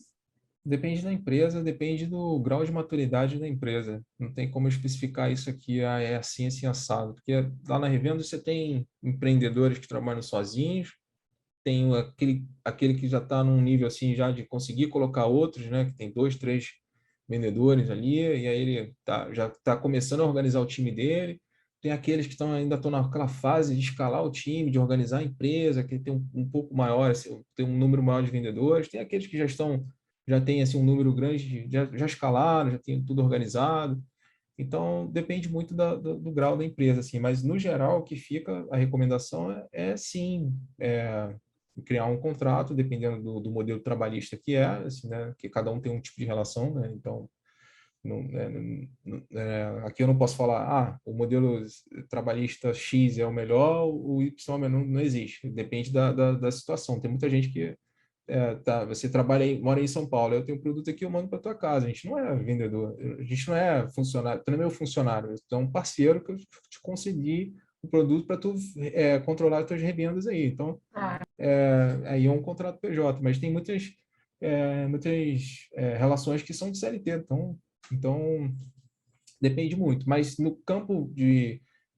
Speaker 2: depende da empresa, depende do grau de maturidade da empresa. Não tem como eu especificar isso aqui, é assim assado. Porque lá na revenda você tem empreendedores que trabalham sozinhos, tem aquele que já está num nível assim já de conseguir colocar outros, né? Que tem dois, três vendedores ali, e aí ele já está começando a organizar o time dele. Tem aqueles que ainda estão naquela fase de escalar o time, de organizar a empresa, que tem um pouco maior, assim, tem um número maior de vendedores. Tem aqueles que já tem assim um número grande, já escalaram, já tem tudo organizado. Então, depende muito do grau da empresa, assim, mas no geral, o que fica, a recomendação sim, criar um contrato, dependendo do modelo trabalhista que é, assim, né, que cada um tem um tipo de relação, né, então, aqui eu não posso falar, o modelo trabalhista X é o melhor, o Y é o melhor, não existe, depende da situação. Tem muita gente que você mora em São Paulo, eu tenho um produto aqui, eu mando para tua casa. A gente não é vendedor, a gente não é funcionário, tu não é meu funcionário, tu é um parceiro que eu te concedi o produto para tu controlar as tuas revendas aí. Então, aí é um contrato PJ, mas tem muitas relações que são de CLT, então depende muito. Mas no campo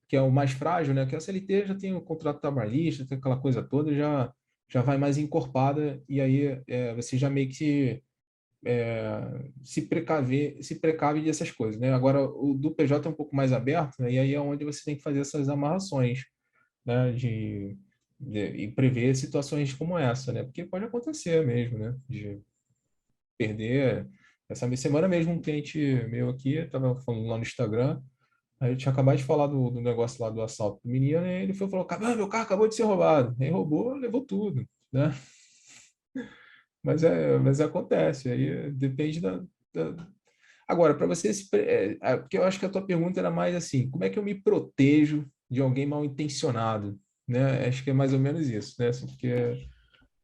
Speaker 2: que é o mais frágil, né, que a CLT já tem o contrato trabalhista, tem aquela coisa toda, já vai mais encorpada, e aí você já meio que se precave dessas coisas, né? Agora, o do PJ é um pouco mais aberto, né? E aí é onde você tem que fazer essas amarrações, né? E prever situações como essa, né? Porque pode acontecer mesmo, né? De perder. Essa semana mesmo, um cliente meu aqui estava falando lá no Instagram, aí eu tinha acabado de falar do negócio lá do assalto do menino, e ele falou: meu carro acabou de ser roubado. Aí roubou, levou tudo, né? Mas acontece, aí depende da... Agora, para você porque eu acho que a tua pergunta era mais assim, como é que eu me protejo de alguém mal intencionado, né? Acho que é mais ou menos isso, né? Assim, porque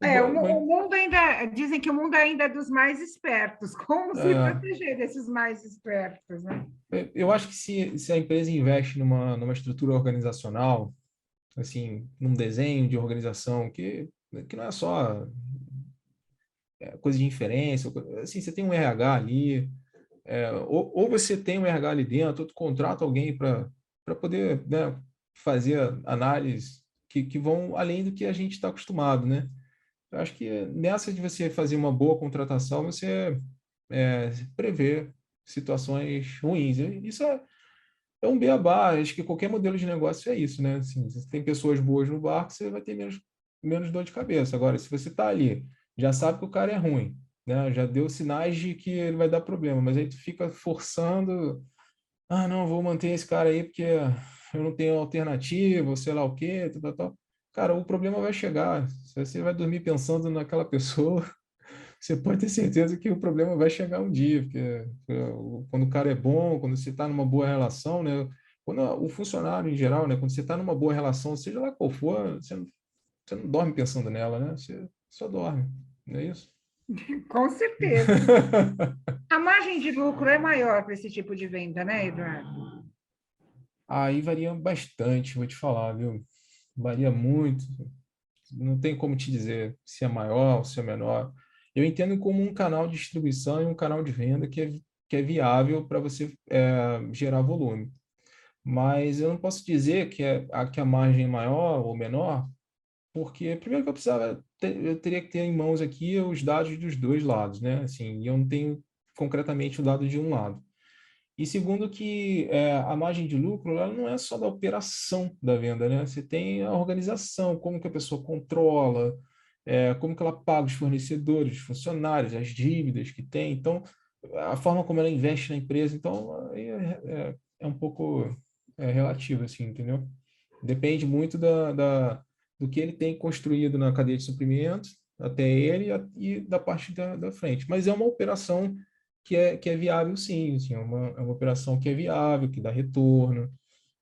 Speaker 1: O mundo ainda, dizem que o mundo ainda é dos mais espertos. Como se
Speaker 2: é,
Speaker 1: proteger desses mais espertos, né?
Speaker 2: eu acho que se a empresa investe numa estrutura organizacional, assim, num desenho de organização que não é só coisa de inferência, assim, você tem um RH ali, ou você tem um RH ali dentro, ou tu contrata alguém para poder, né, fazer análises que vão além do que a gente está acostumado, né? Eu acho que nessa de você fazer uma boa contratação, você prevê situações ruins. E isso é um beabá. Acho que qualquer modelo de negócio é isso, né? Assim, se tem pessoas boas no barco, você vai ter menos dor de cabeça. Agora, se você está ali, já sabe que o cara é ruim, né? Já deu sinais de que ele vai dar problema, mas aí tu fica forçando, não, vou manter esse cara aí porque eu não tenho alternativa, ou sei lá o quê, tal, tal, tal. Cara, o problema vai chegar. Se você vai dormir pensando naquela pessoa, você pode ter certeza que o problema vai chegar um dia, porque quando o cara é bom, quando você está numa boa relação, né? Quando o funcionário em geral, né? Quando você está numa boa relação, seja lá qual for, você não dorme pensando nela, né? Você só dorme, não é isso?
Speaker 1: Com certeza. A margem de lucro é maior para esse tipo de venda, né, Eduardo?
Speaker 2: Aí varia bastante, vou te falar, viu? Varia muito. Não tem como te dizer se é maior ou se é menor. Eu entendo como um canal de distribuição e um canal de venda que é viável para você gerar volume. Mas eu não posso dizer que a margem é maior ou menor, porque primeiro que eu teria que ter em mãos aqui os dados dos dois lados, né? Assim, e eu não tenho concretamente o dado de um lado. E segundo que a margem de lucro ela não é só da operação da venda, né? Você tem a organização, como que a pessoa controla, como que ela paga os fornecedores, os funcionários, as dívidas que tem. Então, a forma como ela investe na empresa. Então, aí é um pouco relativo, assim, entendeu? Depende muito do que ele tem construído na cadeia de suprimentos até ele e da parte da frente. Mas é uma operação que é viável, sim. Assim, é uma operação que é viável, que dá retorno,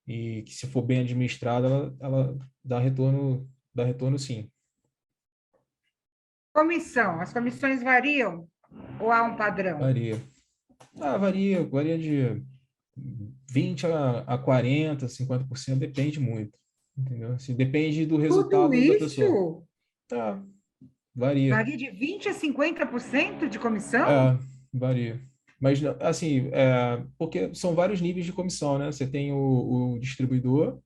Speaker 2: e que, se for bem administrada, ela dá retorno, sim.
Speaker 1: Comissão. As comissões variam ou há um padrão?
Speaker 2: Varia. Varia de 20 a 40, 50%, depende muito. Entendeu? Assim, depende do
Speaker 1: Tudo
Speaker 2: resultado da pessoa.
Speaker 1: isso
Speaker 2: Tá, varia.
Speaker 1: varia de 20 a 50% de comissão?
Speaker 2: É, varia. Mas, assim, porque são vários níveis de comissão, né? Você tem o distribuidor,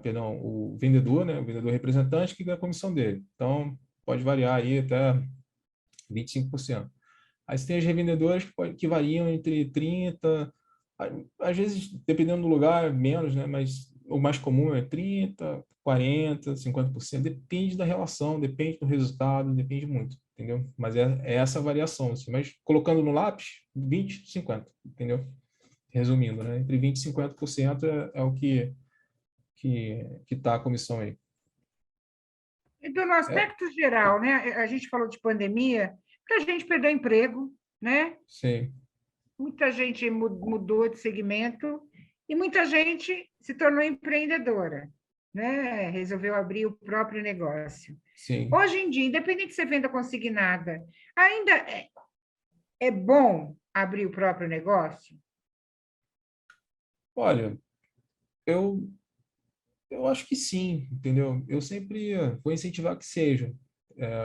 Speaker 2: perdão, o vendedor, né? O vendedor representante que ganha a comissão dele. Então, pode variar aí até 25%. Aí você tem os revendedores que variam entre 30%, às vezes, dependendo do lugar, menos, né? Mas o mais comum é 30%, 40%, 50%. Depende da relação, depende do resultado, depende muito, entendeu? Mas é essa a variação, assim. Mas colocando no lápis, 20, 50, entendeu? Resumindo, né? Entre 20 e 50% é o que está a comissão aí.
Speaker 1: Então, no
Speaker 2: É,
Speaker 1: aspecto geral, né? A gente falou de pandemia, muita gente perdeu emprego, né?
Speaker 2: sim,
Speaker 1: Muita gente mudou de segmento e muita gente se tornou empreendedora, né? Resolveu abrir o próprio negócio.
Speaker 2: sim.
Speaker 1: Hoje em dia, independente de você venda consignada, ainda é bom abrir o próprio negócio?
Speaker 2: Olha, eu Eu acho que sim, entendeu? Eu sempre vou incentivar que seja.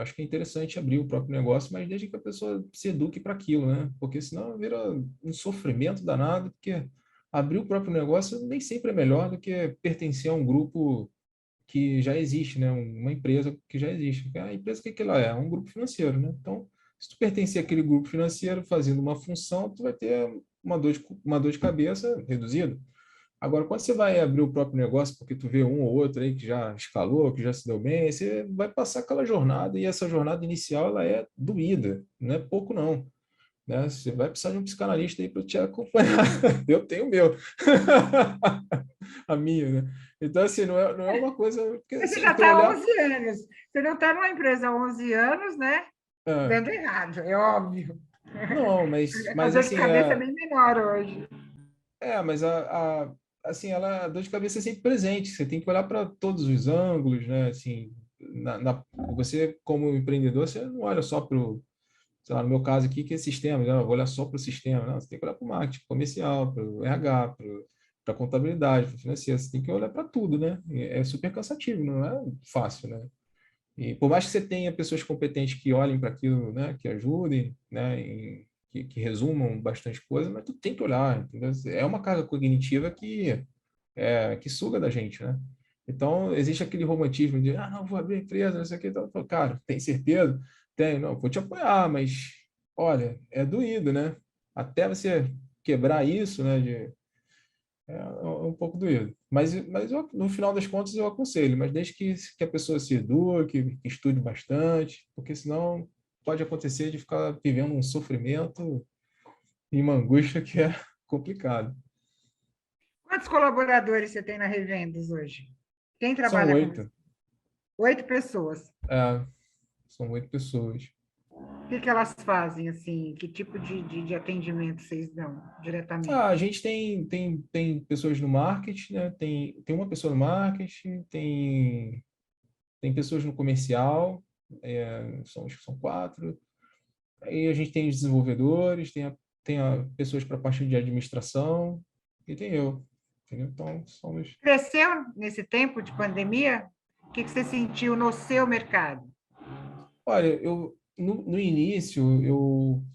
Speaker 2: Acho que é interessante abrir o próprio negócio, mas desde que a pessoa se eduque para aquilo, né? Porque senão vira um sofrimento danado, porque abrir o próprio negócio nem sempre é melhor do que pertencer a um grupo que já existe, né? Uma empresa que já existe. A empresa, o que ela é? É um grupo financeiro, né? Então, se tu pertencer àquele grupo financeiro fazendo uma função, tu vai ter uma dor de cabeça reduzida. Agora, quando você vai abrir o próprio negócio, porque tu vê um ou outro aí que já escalou, que já se deu bem, aí você vai passar aquela jornada, e essa jornada inicial ela é doída, não é pouco não, né? Você vai precisar de um psicanalista aí para te acompanhar. Eu tenho o meu, a minha, né? Então, assim, não é uma coisa, porque
Speaker 1: Você
Speaker 2: se
Speaker 1: já
Speaker 2: tu
Speaker 1: está há
Speaker 2: olhar,
Speaker 1: 11 anos. Você não está numa empresa há 11 anos, né?
Speaker 2: é,
Speaker 1: Dando errado, é óbvio.
Speaker 2: não, mas
Speaker 1: A dor de
Speaker 2: assim,
Speaker 1: cabeça é bem menor hoje.
Speaker 2: mas assim, a dor de cabeça é sempre presente. Você tem que olhar para todos os ângulos, né? Assim, você como empreendedor, você não olha só para o, sei lá, no meu caso aqui, que é sistema, né? Eu vou olhar só para o sistema. Não, você tem que olhar para o marketing comercial, para o RH, para a contabilidade, para o financeiro. Você tem que olhar para tudo, né? E é super cansativo, não é fácil, né? E por mais que você tenha pessoas competentes que olhem para aquilo, né, que ajudem, né, que resumam bastante coisa, mas tu tem que olhar, entendeu? É uma carga cognitiva que suga da gente, né? Então, existe aquele romantismo de, não, vou abrir a empresa, não sei o que, então, cara, tem certeza? Tenho, não, vou te apoiar, mas, olha, é doído, né? Até você quebrar isso, né, um pouco doído. Mas no final das contas eu aconselho, mas desde que a pessoa se eduque, que estude bastante, porque senão pode acontecer de ficar vivendo um sofrimento e uma angústia que é complicado.
Speaker 1: Quantos colaboradores você tem na Revendas hoje? Quem
Speaker 2: São
Speaker 1: trabalha com você?
Speaker 2: 8,
Speaker 1: 8 pessoas.
Speaker 2: é, são 8 pessoas.
Speaker 1: O que elas fazem, assim? Que tipo de atendimento vocês dão diretamente?
Speaker 2: A gente tem pessoas no marketing, né? Tem uma pessoa no marketing, tem pessoas no comercial, acho que são 4. Aí a gente tem os desenvolvedores, tem pessoas para a parte de administração e tem eu. Entendeu? Então, somos.
Speaker 1: Cresceu nesse tempo de pandemia? O que você sentiu no seu mercado?
Speaker 2: Olha, no início,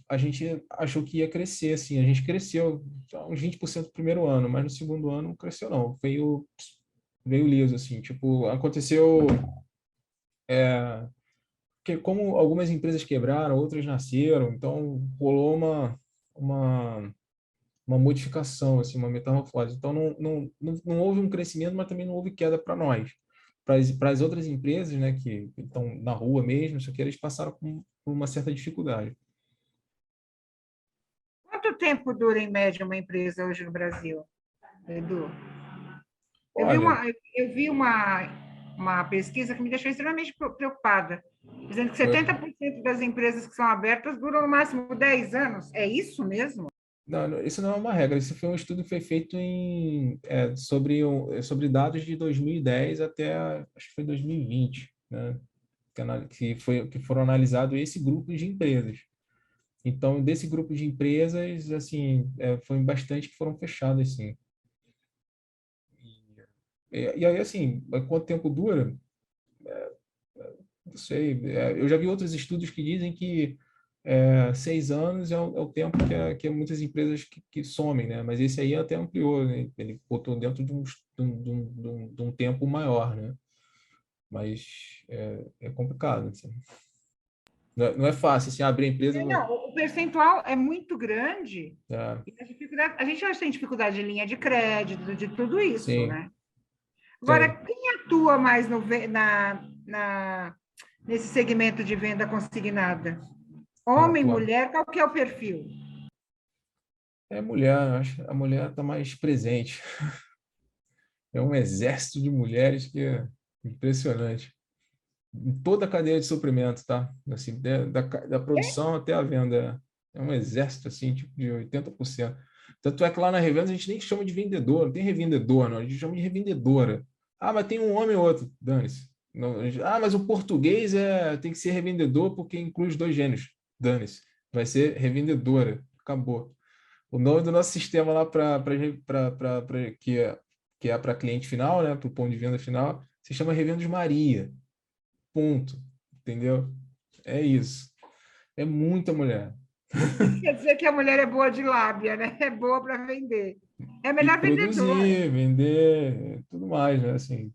Speaker 2: a gente achou que ia crescer, assim, a gente cresceu só uns 20% no primeiro ano, mas no segundo ano não cresceu, não. Veio liso, assim, tipo, aconteceu que como algumas empresas quebraram, outras nasceram, então rolou uma, uma modificação, assim, uma metamorfose. Então, não houve um crescimento, mas também não houve queda para nós. Para as outras empresas, né, que estão na rua mesmo, isso aqui, eles passaram por uma certa dificuldade.
Speaker 1: Quanto tempo dura, em média, uma empresa hoje no Brasil, Edu? Eu vi
Speaker 2: Olha,
Speaker 1: uma, eu vi uma pesquisa que me deixou extremamente preocupada, dizendo que
Speaker 2: foi,
Speaker 1: 70% das empresas que são abertas duram no máximo 10 anos. É isso mesmo?
Speaker 2: isso não é uma regra, isso foi um estudo que foi feito sobre dados de 2010 até, acho que foi 2020, né, que foram analisados esse grupo de empresas. Então, desse grupo de empresas, assim, foi bastante que foram fechadas, sim. E aí, assim, quanto tempo dura? Não sei. Eu já vi outros estudos que dizem que 6 anos é o tempo que muitas empresas que somem, né? Mas esse aí até ampliou, né? Ele botou dentro de um tempo maior, né? Mas é complicado, assim. Não é fácil, assim, abrir a empresa.
Speaker 1: Não, o percentual é muito grande.
Speaker 2: É,
Speaker 1: E a gente já tem dificuldade de linha de crédito, de tudo isso,
Speaker 2: sim,
Speaker 1: né? Agora,
Speaker 2: tem.
Speaker 1: quem atua mais nesse segmento de venda consignada?
Speaker 2: Quem
Speaker 1: Homem,
Speaker 2: atua?
Speaker 1: mulher, qual que é o perfil?
Speaker 2: É mulher, eu acho que a mulher está mais presente. É um exército de mulheres que é impressionante. Em toda a cadeia de suprimento, tá? Assim, da produção até a venda. É um exército, assim, tipo de 80%. Tanto é que lá na revenda a gente nem chama de vendedor, não tem revendedor, não. A gente chama de revendedora. Ah, mas tem um homem ou outro. Dane-se. Não, mas o português tem que ser revendedor porque inclui os dois gêneros. Dane-se. Vai ser revendedora. Acabou. O nome do nosso sistema lá que é para cliente final, né, para o ponto de venda final, se chama Revendos Maria. Ponto. Entendeu? É isso. É muita mulher.
Speaker 1: Isso quer dizer que a mulher é boa de lábia, né? É boa para vender. É a
Speaker 2: E
Speaker 1: melhor vendedora.
Speaker 2: produzir, vender, tudo mais, né? Assim,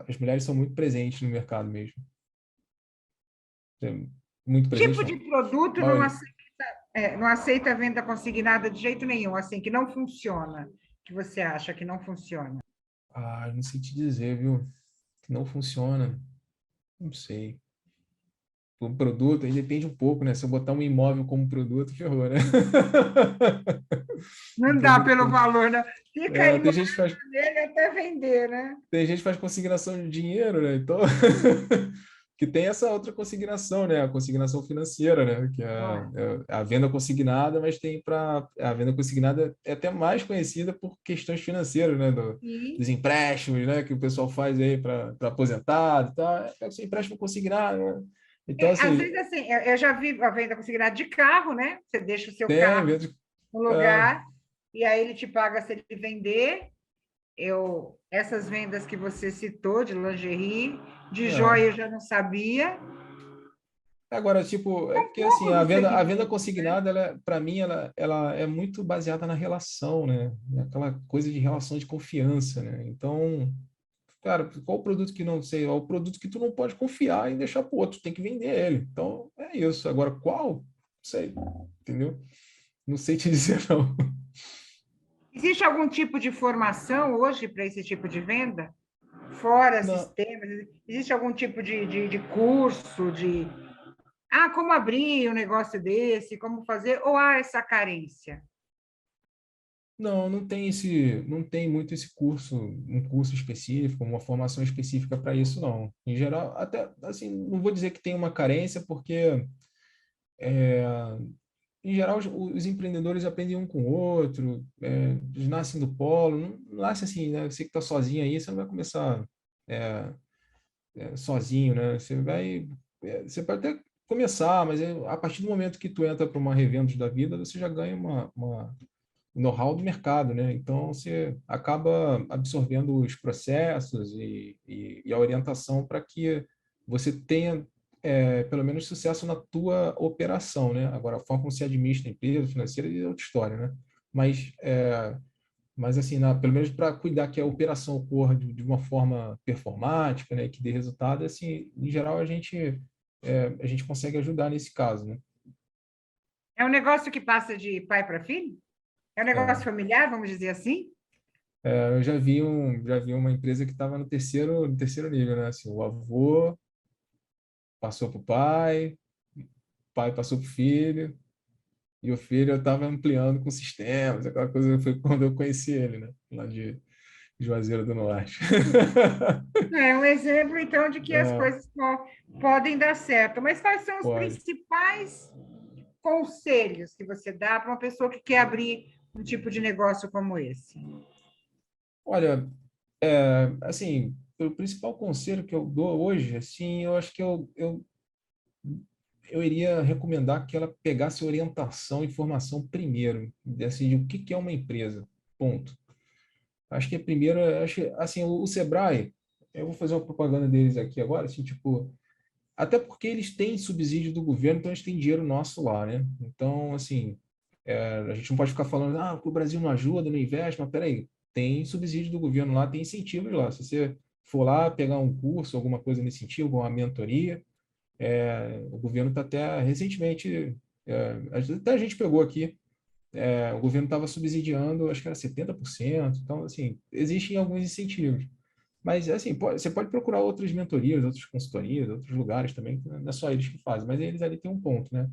Speaker 2: as mulheres são muito presentes no mercado mesmo. Muito presentes,
Speaker 1: Tipo de
Speaker 2: não.
Speaker 1: produto
Speaker 2: Maioria.
Speaker 1: não aceita a venda consignada de jeito nenhum, assim, que não funciona, que você acha que não funciona.
Speaker 2: Ah, não sei te dizer, viu? Que não funciona. Não sei. O produto aí depende um pouco, né? Se eu botar um imóvel como produto, ferrou, né? Um
Speaker 1: Não dá
Speaker 2: produto
Speaker 1: pelo
Speaker 2: como.
Speaker 1: valor, né? Fica aí
Speaker 2: Tem gente que faz,
Speaker 1: nele até vender, né?
Speaker 2: consignação de dinheiro, né? Então, que tem essa outra consignação, né? A consignação financeira, né? Que
Speaker 1: Ah,
Speaker 2: é a venda consignada, mas tem para a venda consignada é até mais conhecida por questões financeiras, né? Dos
Speaker 1: sim.
Speaker 2: empréstimos, né? Que o pessoal faz aí para aposentado e tal. É o seu empréstimo consignado, né? Então,
Speaker 1: Às
Speaker 2: assim,
Speaker 1: vezes, assim, eu já vi a venda consignada de carro, né? Você deixa o seu
Speaker 2: tem
Speaker 1: carro
Speaker 2: venda de.
Speaker 1: no
Speaker 2: É,
Speaker 1: lugar e aí ele te paga se ele vender. Essas vendas que você citou de lingerie, de
Speaker 2: é.
Speaker 1: joia eu já não sabia.
Speaker 2: Agora, tipo, é
Speaker 1: São
Speaker 2: porque assim,
Speaker 1: poucos os
Speaker 2: a venda
Speaker 1: segmentos, né?
Speaker 2: consignada, para mim, ela é muito baseada na relação, né? Aquela coisa de relação de confiança, né? Então, cara, qual o produto que não sei, é o produto que tu não pode confiar e deixar para o outro, tu tem que vender ele. Então, é isso. Agora, qual? Não sei, entendeu? Não sei te dizer, não.
Speaker 1: Existe algum tipo de formação hoje para esse tipo de venda? Fora
Speaker 2: Não,
Speaker 1: sistemas? Existe algum tipo de curso, de como abrir um negócio desse, como fazer, ou há essa carência?
Speaker 2: não tem muito esse curso, um curso específico, uma formação específica para isso, não. Em geral, até, assim, não vou dizer que tem uma carência, porque é, em geral, os empreendedores aprendem um com o outro, eles nascem do polo, não nasce assim, né? Você que está sozinho aí, você não vai começar é, sozinho, né? Você pode até começar, mas a partir do momento que tu entra para uma Revendos da vida, você já ganha um know-how do mercado, né? Então, você acaba absorvendo os processos e a orientação para que você tenha, pelo menos, sucesso na tua operação, né? Agora, a forma como você administra a empresa financeira é outra história, né? Mas, mas assim, pelo menos para cuidar que a operação ocorra de uma forma performática, né? Que dê resultado, assim, em geral, a gente consegue ajudar nesse caso, né?
Speaker 1: É um negócio que passa de pai para filho? É um negócio
Speaker 2: É.
Speaker 1: familiar, vamos dizer assim?
Speaker 2: Eu já vi uma empresa que estava no terceiro nível, né? Assim, o avô passou para o pai passou para o filho, e o filho eu estava ampliando com sistemas, aquela coisa foi quando eu conheci ele, né? Lá de Juazeiro do Norte.
Speaker 1: É um exemplo, então, de que as
Speaker 2: É,
Speaker 1: coisas podem dar certo. Mas quais são os
Speaker 2: pode.
Speaker 1: principais conselhos que você dá para uma pessoa que quer abrir um tipo de negócio como esse?
Speaker 2: Olha, assim, o principal conselho que eu dou hoje, assim, eu acho que eu iria recomendar que ela pegasse orientação e informação primeiro, assim, de o que que é uma empresa, ponto. Acho que primeiro, acho, que, assim, o Sebrae, eu vou fazer uma propaganda deles aqui agora, assim, tipo, até porque eles têm subsídio do governo, então eles têm dinheiro nosso lá, né? Então, assim, a gente não pode ficar falando, que o Brasil não ajuda, não investe, mas peraí, tem subsídio do governo lá, tem incentivos lá. Se você for lá pegar um curso, alguma coisa nesse sentido, alguma mentoria, o governo está até recentemente, até a gente pegou aqui, o governo estava subsidiando, acho que era 70%. Então, assim, existem alguns incentivos. Mas, assim, você pode procurar outras mentorias, outras consultorias, outros lugares também, que não é só eles que fazem, mas eles ali têm um ponto, né?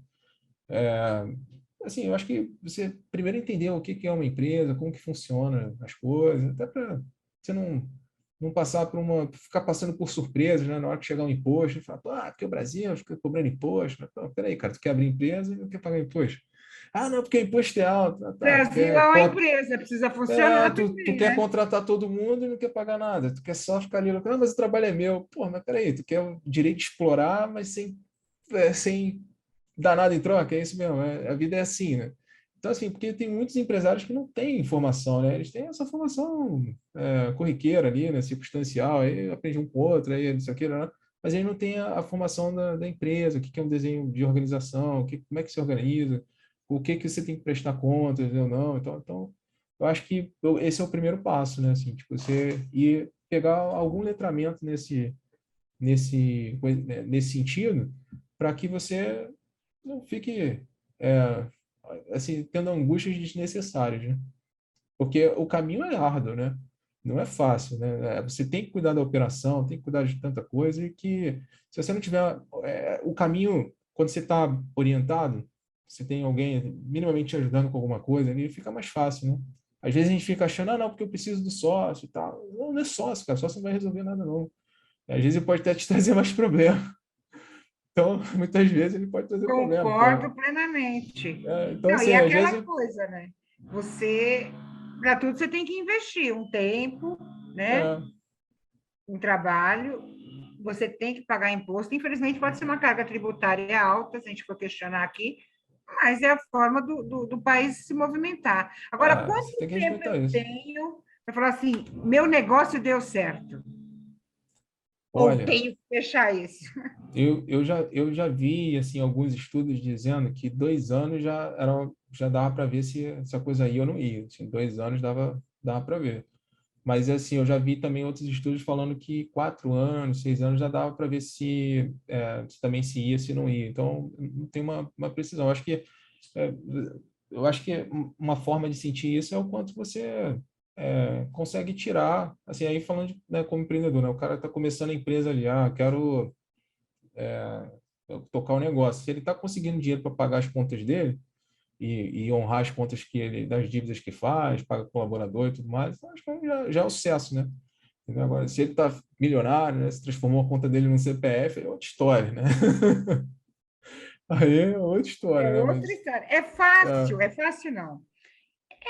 Speaker 2: Assim, eu acho que você primeiro entender o que que é uma empresa, como que funciona as coisas, até para você não passar ficar passando por surpresas, né? Na hora que chegar um imposto, falar, porque o Brasil fica cobrando imposto. Mas, pô, peraí, cara, tu quer abrir empresa e não quer pagar imposto? Não, porque o imposto é alto. Tá, tu
Speaker 1: Brasil é
Speaker 2: quer,
Speaker 1: uma empresa, precisa funcionar
Speaker 2: tu
Speaker 1: também,
Speaker 2: quer
Speaker 1: né?
Speaker 2: contratar todo mundo e não quer pagar nada. Tu quer só ficar ali, mas o trabalho é meu. Pô, mas peraí, tu quer o direito de explorar, mas sem dar nada em troca? É isso mesmo, a vida é assim, né? Então, assim, porque tem muitos empresários que não têm informação, né? Eles têm essa formação corriqueira ali, né? Circunstancial, aí aprende um com o outro, aí isso aqui, né? Mas eles não têm a formação da empresa, o que que é um desenho de organização, como é que se organiza, o que que você tem que prestar contas ou não. Então, eu acho que esse é o primeiro passo, né? Assim, tipo, você ir pegar algum letramento nesse sentido, para que você não fique é, assim, tendo angústias desnecessárias, né? Porque o caminho é árduo, né? Não é fácil, né? Você tem que cuidar da operação, tem que cuidar de tanta coisa e que se você não tiver o caminho, quando você está orientado, você tem alguém minimamente te ajudando com alguma coisa, ali fica mais fácil, né? Às vezes a gente fica achando, não, porque eu preciso do sócio e tal. Não, não é sócio, cara, sócio não vai resolver nada, não. Às vezes ele pode até te trazer mais problema. Então, muitas vezes ele pode trazer problema.
Speaker 1: Concordo plenamente.
Speaker 2: Então
Speaker 1: Não, e
Speaker 2: assim,
Speaker 1: é
Speaker 2: às
Speaker 1: aquela
Speaker 2: vezes,
Speaker 1: coisa, né? Você, para tudo, você tem que investir um tempo, né?
Speaker 2: é,
Speaker 1: Em trabalho, você tem que pagar imposto. Infelizmente, pode ser uma carga tributária alta, se a gente for questionar aqui, mas é a forma do país se movimentar. Agora,
Speaker 2: você
Speaker 1: quanto
Speaker 2: tem que
Speaker 1: tempo
Speaker 2: respeitar
Speaker 1: eu
Speaker 2: isso.
Speaker 1: tenho para falar assim, meu negócio deu certo? Ou
Speaker 2: Olha,
Speaker 1: tenho que fechar isso?
Speaker 2: eu já vi assim alguns estudos dizendo que 2 anos já dava para ver se a coisa ia ou não ia. Assim, 2 anos dava para ver. Mas assim, eu já vi também outros estudos falando que 4 anos, 6 anos já dava para ver se também se ia, se não ia. Então, não tem uma precisão. É, eu acho que uma forma de sentir isso é o quanto você consegue tirar, assim, aí falando né, como empreendedor, né? O cara está começando a empresa ali, quero tocar o negócio. Se ele está conseguindo dinheiro para pagar as contas dele e honrar as contas das dívidas que faz, paga colaborador e tudo mais, eu acho que já é o sucesso, né? Entendeu? Agora, se ele está milionário, né, se transformou a conta dele num CPF, é outra história, né? Aí é outra história,
Speaker 1: É
Speaker 2: né?
Speaker 1: outra
Speaker 2: Mas
Speaker 1: história.
Speaker 2: é,
Speaker 1: É fácil não.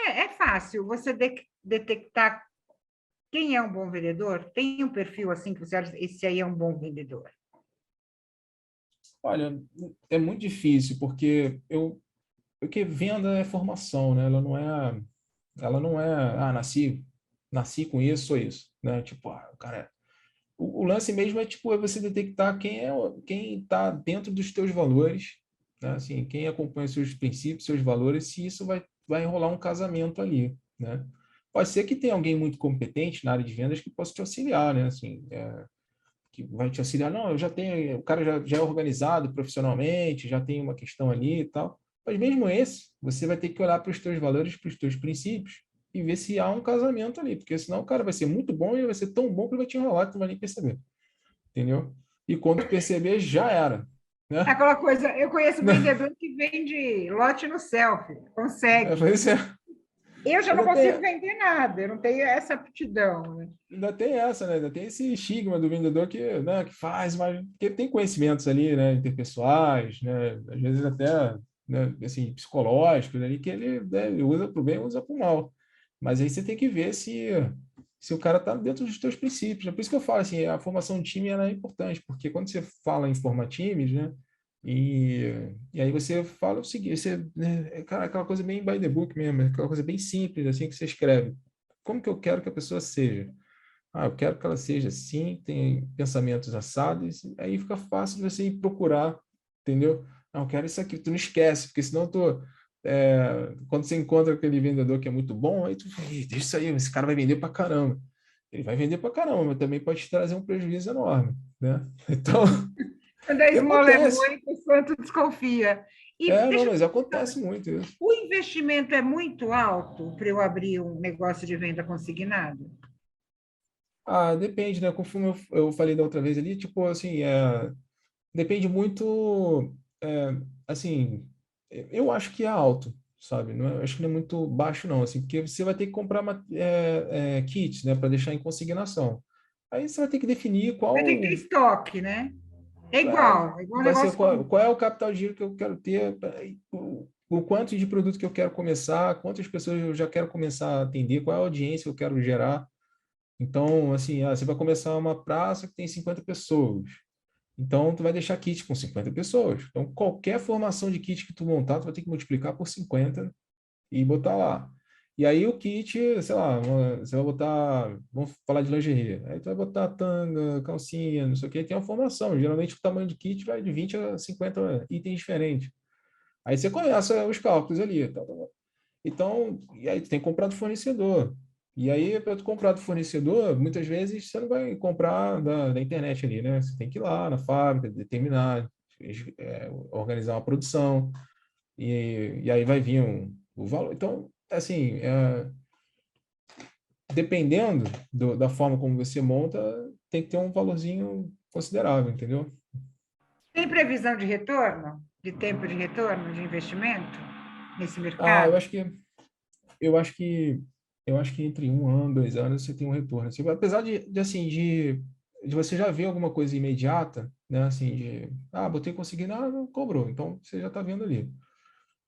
Speaker 1: É fácil você detectar quem é um bom vendedor. Tem um perfil assim que você acha, esse aí é um bom vendedor.
Speaker 2: Olha, é muito difícil, porque venda é formação, né? Ela não é, nasci com isso, sou isso, né? Tipo, o cara o lance mesmo é tipo é você detectar quem está dentro dos teus valores, né? Assim, quem acompanha seus princípios, seus valores, se isso vai enrolar um casamento ali, né? Pode ser que tenha alguém muito competente na área de vendas que possa te auxiliar, né? Assim, que vai te auxiliar. Não, eu já tenho, o cara já é organizado profissionalmente, já tem uma questão ali e tal. Mas mesmo esse, você vai ter que olhar para os teus valores, para os teus princípios e ver se há um casamento ali, porque senão o cara vai ser muito bom e ele vai ser tão bom que ele vai te enrolar que tu não vai nem perceber, entendeu? E quando tu perceber, já era,
Speaker 1: É
Speaker 2: né?
Speaker 1: aquela coisa, eu conheço vendedor que vende lote no selfie, consegue.
Speaker 2: Isso
Speaker 1: Eu já não
Speaker 2: ainda
Speaker 1: consigo
Speaker 2: tem,
Speaker 1: vender nada, eu não tenho essa aptidão, né?
Speaker 2: ainda tem essa, né? Ainda tem esse estigma do vendedor que faz, mas que tem conhecimentos ali, né? Interpessoais, né? Às vezes até, né? Assim, psicológicos ali, que ele usa para o bem, usa para o mal. Mas aí você tem que ver se o cara está dentro dos teus princípios. É por isso que eu falo assim, a formação de time ela é importante, porque quando você fala em formar times, né? E aí você fala o seguinte, né, aquela coisa bem by the book mesmo, aquela coisa bem simples, assim, que você escreve. Como que eu quero que a pessoa seja? Eu quero que ela seja assim, tem pensamentos assados, aí fica fácil de você ir procurar, entendeu? Não, eu quero isso aqui, tu não esquece, porque senão quando você encontra aquele vendedor que é muito bom, aí tu fala, deixa isso aí, esse cara vai vender pra caramba. Ele vai vender pra caramba, mas também pode te trazer um prejuízo enorme, né? Então,
Speaker 1: Quando a
Speaker 2: que
Speaker 1: esmola é
Speaker 2: acontece.
Speaker 1: muita, o santo desconfia. E
Speaker 2: Não,
Speaker 1: deixa eu
Speaker 2: mas
Speaker 1: te perguntar,
Speaker 2: acontece muito isso.
Speaker 1: o investimento é muito alto para eu abrir um negócio de venda consignado?
Speaker 2: Depende, né? Conforme eu falei da outra vez ali, tipo assim, depende muito, assim, eu acho que é alto, sabe? Não é, acho que não é muito baixo, não, assim, porque você vai ter que comprar kits, né, para deixar em consignação. Aí você vai ter que definir
Speaker 1: Vai ter que ter estoque, né? É igual um
Speaker 2: vai ser
Speaker 1: negócio comum.
Speaker 2: qual é o capital de giro que eu quero ter, o quanto de produto que eu quero começar, quantas pessoas eu já quero começar a atender, qual é a audiência que eu quero gerar. Então, assim, você vai começar uma praça que tem 50 pessoas. Então, tu vai deixar kit com 50 pessoas. Então, qualquer formação de kit que tu montar, tu vai ter que multiplicar por 50 e botar lá. E aí o kit, sei lá, você vai botar, vamos falar de lingerie. Aí tu vai botar tanga, calcinha, não sei o que, tem uma formação. Geralmente o tamanho de kit vai de 20 a 50 itens diferentes. Aí você começa os cálculos ali. Tá, tá, tá. Então, e aí tu tem que comprar do fornecedor. E aí, para tu comprar do fornecedor, muitas vezes você não vai comprar da internet ali, né? Você tem que ir lá na fábrica, determinar, organizar uma produção, e aí vai vir o valor. Então, assim, dependendo da forma como você monta, tem que ter um valorzinho considerável, entendeu?
Speaker 1: Tem previsão de retorno? De tempo de retorno, de investimento nesse
Speaker 2: Ah, eu
Speaker 1: mercado?
Speaker 2: acho que eu acho que eu acho que entre 1 ano, 2 anos você tem um retorno. Assim, apesar assim, de você já ver alguma coisa imediata, né? Assim, botei conseguindo, não cobrou, então você já está vendo ali,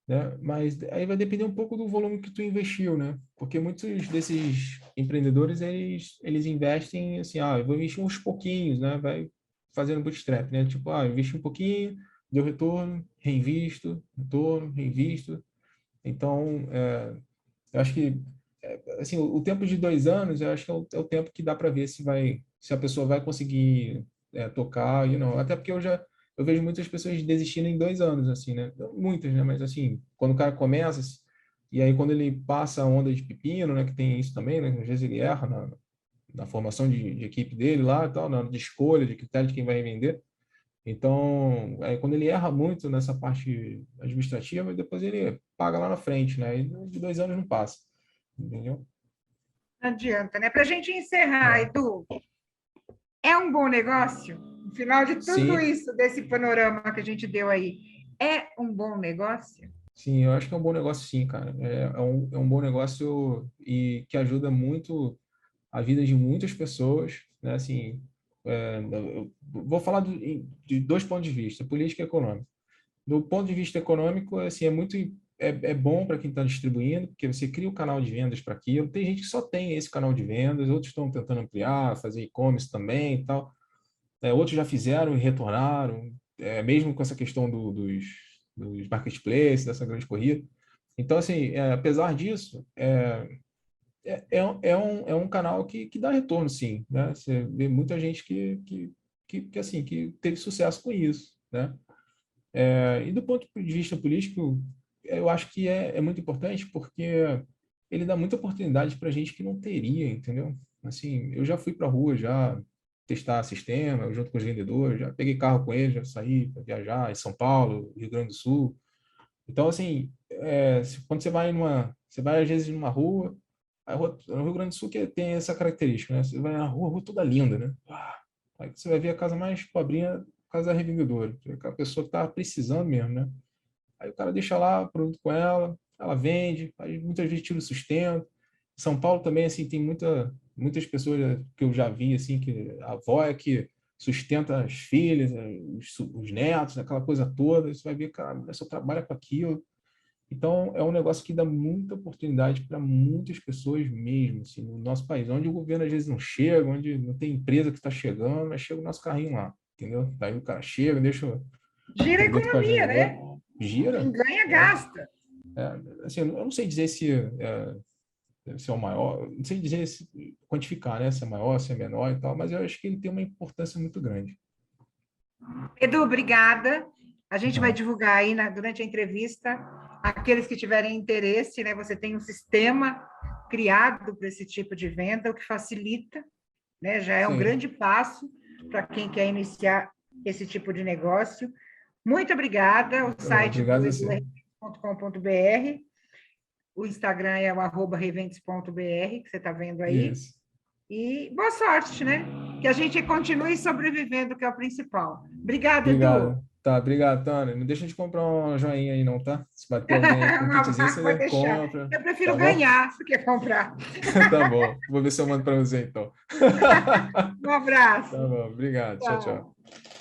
Speaker 2: né? Mas aí vai depender um pouco do volume que tu investiu, né? Porque muitos desses empreendedores eles investem assim, eu vou investir uns pouquinhos, né? Vai fazendo bootstrap, né? Tipo, investi um pouquinho, deu retorno, reinvisto, retorno, reinvisto. Então, eu acho que assim, o tempo de 2 anos, eu acho que é o tempo que dá para ver se a pessoa vai conseguir tocar, até porque eu vejo muitas pessoas desistindo em 2 anos, assim, né? Não muitas, né? Mas assim, quando o cara começa, e aí quando ele passa a onda de pepino, né? Que tem isso também, né? Às vezes ele erra na formação de equipe dele lá e tal, na hora de escolha, de critério de quem vai vender. Então, aí quando ele erra muito nessa parte administrativa, depois ele paga lá na frente, né? E de 2 anos não passa, entendeu?
Speaker 1: Não adianta, né? Para a gente encerrar,
Speaker 2: É.
Speaker 1: Edu, é um bom negócio? No final de tudo
Speaker 2: Sim,
Speaker 1: isso, desse panorama que a gente deu aí, é um bom negócio?
Speaker 2: sim, eu acho que é um bom negócio, sim, cara. É um bom negócio e que ajuda muito a vida de muitas pessoas, né? Assim, eu vou falar de 2 pontos de vista, política e econômica. Do ponto de vista econômico, assim, é bom para quem está distribuindo, porque você cria o canal de vendas para aquilo. Tem gente que só tem esse canal de vendas, outros estão tentando ampliar, fazer e-commerce também e tal. Outros já fizeram e retornaram. mesmo com essa questão dos marketplaces, dessa grande corrida. Então, assim, apesar disso, é um canal que dá retorno, sim, né? Você vê muita gente assim, que teve sucesso com isso, né? E do ponto de vista político, eu acho que é muito importante porque ele dá muita oportunidade para gente que não teria, entendeu? Assim, eu já fui para a rua, já testar sistema, junto com os vendedores, já peguei carro com eles, já saí para viajar em São Paulo, Rio Grande do Sul. Então, assim, quando você vai às vezes numa rua, no Rio Grande do Sul que tem essa característica, né? Você vai na rua, a rua toda linda, né? Aí você vai ver a casa mais pobrinha, a casa da revendedora, que é aquela pessoa que está precisando mesmo, né? Aí o cara deixa lá, produto com ela vende, aí muitas vezes tira o sustento. São Paulo também, assim, tem muitas pessoas que eu já vi, assim, que a avó é que sustenta as filhas, os netos, aquela coisa toda. Você vai ver, cara, a mulher só trabalha com aquilo. Então, é um negócio que dá muita oportunidade para muitas pessoas mesmo, assim, no nosso país, onde o governo às vezes não chega, onde não tem empresa que está chegando, mas chega o nosso carrinho lá, entendeu? Daí o cara chega, deixa o
Speaker 1: Gira a
Speaker 2: produto com a
Speaker 1: economia,
Speaker 2: gente,
Speaker 1: né?
Speaker 2: gira.
Speaker 1: Quem ganha,
Speaker 2: É,
Speaker 1: gasta.
Speaker 2: assim, eu não sei dizer se é o maior, não sei dizer quantificar, né? Se é maior, se é menor e tal, mas eu acho que ele tem uma importância muito grande.
Speaker 1: Edu, obrigada. A gente vai
Speaker 2: Não,
Speaker 1: divulgar aí durante a entrevista aqueles que tiverem interesse, né? Você tem um sistema criado para esse tipo de venda, o que facilita, né? Já é um
Speaker 2: sim.
Speaker 1: grande passo para quem quer iniciar esse tipo de negócio. Muito obrigada. O site
Speaker 2: Obrigado
Speaker 1: do
Speaker 2: a
Speaker 1: edu
Speaker 2: você.
Speaker 1: é reventes.com.br, o Instagram é o @reventes.br, que você está vendo aí.
Speaker 2: Isso.
Speaker 1: E boa sorte, né? Que a gente continue sobrevivendo, que é o principal. Obrigada, Edu.
Speaker 2: Obrigado. Tá, obrigado, Tânia. Não deixa de comprar um joinha aí, não, tá? Se bater alguém aí com um kitzinho,
Speaker 1: Pode
Speaker 2: você
Speaker 1: deixar.
Speaker 2: compra,
Speaker 1: Eu prefiro
Speaker 2: tá bom?
Speaker 1: ganhar do que comprar.
Speaker 2: Tá bom. Vou ver se eu mando para você, então.
Speaker 1: Um abraço.
Speaker 2: Tá bom, obrigado. Tchau, tchau.
Speaker 1: Tchau.